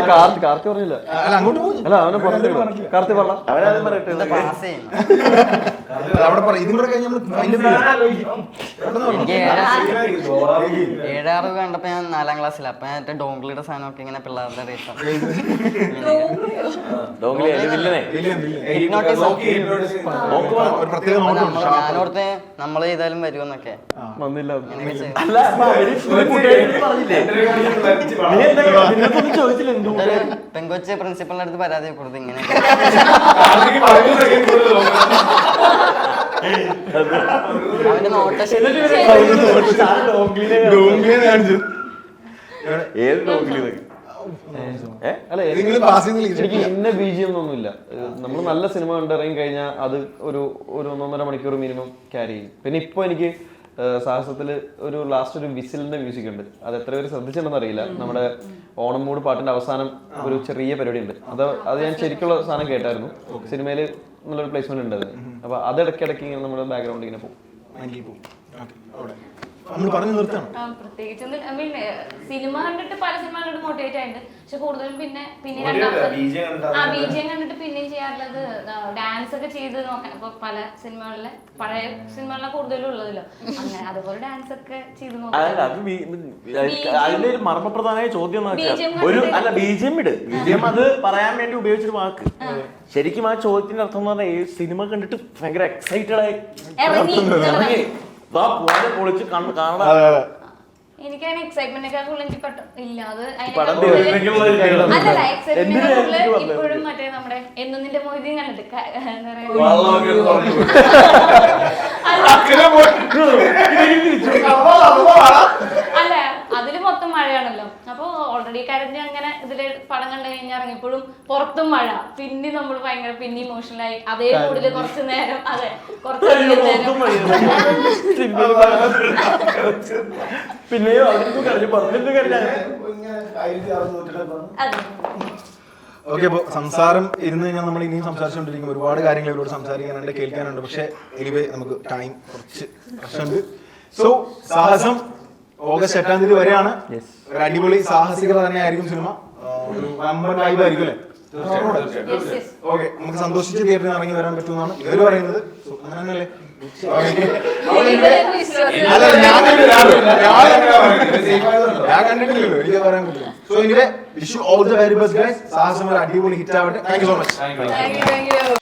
കാർത്തി പറഞ്ഞില്ല. അല്ല അങ്ങോട്ട് പോകും. അല്ല അവനെ പുറത്ത് കാർത്തി പറഞ്ഞ അവരാദ്യം പറയട്ടെ. പാസ് ചെയ്യണം. അവിടെ പറ ഇതും കൂടെ കഴിഞ്ഞ് എനിക്ക് 7-6 കണ്ടപ്പോ ഞാൻ 4ാം ക്ലാസ്സിലാണ്. അപ്പൊ ഞാൻ ഡോംഗ്ലിയുടെ സാധനമൊക്കെ ഇങ്ങനെ പിള്ളേരുടെ റേറ്റ് ഞാനോടത്തെ നമ്മള് ചെയ്താലും വരുമെന്നൊക്കെ വന്നില്ല. പെങ്കൊച്ച് പ്രിൻസിപ്പളിന്റെ അടുത്ത് പരാതി കൊടുത്തു ഇങ്ങനെ അവന്റെ നോട്ട അല്ല എനിക്ക് ഇന്ന BGM ഒന്നുമില്ല. നമ്മൾ നല്ല സിനിമ കണ്ടിറങ്ങി കഴിഞ്ഞാൽ അത് ഒരു 1.5 മണിക്കൂർ മിനിമം ക്യാരി ചെയ്യും. പിന്നെ ഇപ്പൊ എനിക്ക് സാഹസത്തില് ഒരു ലാസ്റ്റ് ഒരു വിസിലിന്റെ മ്യൂസിക് ഉണ്ട്. അത് എത്ര പേര് ശ്രദ്ധിച്ചിട്ടുണ്ടെന്ന് അറിയില്ല. നമ്മുടെ ഓണം മൂഡ് പാട്ടിന്റെ അവസാനം ഒരു ചെറിയ പരിപാടി ഉണ്ട്. അത് ഞാൻ ശരിക്കുള്ള സാധനം കേട്ടായിരുന്നു. സിനിമയിൽ നല്ലൊരു പ്ലേസ്മെന്റ് ഉണ്ട് അത്. അപ്പൊ അത് ഇടയ്ക്കിടയ്ക്ക് ഇങ്ങനെ നമ്മുടെ ബാക്ക്ഗ്രൗണ്ട് ഇങ്ങനെ പോകും. പ്രത്യേകിച്ച് സിനിമ കണ്ടിട്ട് പല സിനിമ കണ്ടിട്ട് മോട്ടിവേറ്റ് ആയിട്ടുണ്ട്. പക്ഷെ കൂടുതലും പിന്നെ BGM കണ്ടിട്ട് പിന്നെയും ചെയ്യാറുള്ളത് ഡാൻസ് ഒക്കെ ചെയ്ത് നോക്കാൻ. ഇപ്പൊ പല സിനിമകളിലെ പഴയ സിനിമകളിലെ കൂടുതലും ഉള്ളതല്ലോ അങ്ങനെ അതുപോലെ ഡാൻസ് ഒക്കെ ചെയ്ത് നോക്കാം. അതിന്റെ ഒരു മർമ്മപ്രധാനമായ ചോദ്യം ഒരു അല്ല BGM ഇട്. BGM അത് പറയാൻ വേണ്ടി ഉപയോഗിച്ചൊരു വാക്ക്. ശരിക്കും ആ ചോദ്യത്തിന്റെ അർത്ഥം എന്ന് പറഞ്ഞാൽ സിനിമ കണ്ടിട്ട് ഭയങ്കര എക്സൈറ്റഡ് ആയി പൊളിച്ച് കാണാൻ. എനിക്കതിന് എക്സൈറ്റ്മെന്റിനേക്കാൾ എനിക്ക് ഇല്ല. അത് ഇപ്പോഴും മറ്റേ നമ്മുടെ എന്നും നിന്റെ മൊയ്തീൻ കണ്ടിട്ട് അല്ല അതില് മൊത്തം മഴയാണല്ലോ. അപ്പൊ ഓൾറെഡി കരഞ്ഞ് അങ്ങനെ ഇതില് പടം കണ്ടു കഴിഞ്ഞാൽ ഇറങ്ങിയപ്പോഴും പുറത്തും മഴ, പിന്നെ നമ്മൾ ഭയങ്കര പിന്നെ ഇമോഷണലായി അതേ മൂഡില് കുറച്ചു നേരം, അതെ കുറച്ചധികം നേരം. പിന്നെയോ അവർക്ക് കരഞ്ഞു പറഞ്ഞിട്ട് കരഞ്ഞ. അതെ. ഓക്കെ, അപ്പോൾ സംസാരം ഇരുന്ന് കഴിഞ്ഞാൽ നമ്മൾ ഇനിയും സംസാരിച്ചുകൊണ്ടിരിക്കും. ഒരുപാട് കാര്യങ്ങൾ ഇവരോട് സംസാരിക്കാനുണ്ട്, കേൾക്കാനുണ്ട്. പക്ഷേ എനിവേ നമുക്ക് ടൈം കുറച്ച് പ്രശ്നമുണ്ട്. സോ സാഹസം ഓഗസ്റ്റ് 8 തീയതി വരെയാണ്. ഒരു അടിപൊളി സാഹസികത തന്നെ ആയിരിക്കും സിനിമ. ഒരു വമ്പൻ വൈബ് ആയിരിക്കും അല്ലേ? ഓക്കെ, നമുക്ക് സന്തോഷിച്ച് തിയേറ്ററിൽ ഇറങ്ങി വരാൻ പറ്റുമെന്നാണ് ഇവര് പറയുന്നത്. അങ്ങനെയല്ലേ? ഞാൻ കണ്ടിട്ടില്ലല്ലോ, എനിക്ക് പറയാൻ പറ്റില്ല. So anyway wish you all the very best guys. സാഹസം ഒരു അടിപൊളി ഹിറ്റ് ആവട്ടെ. Thank you so much. Thank you.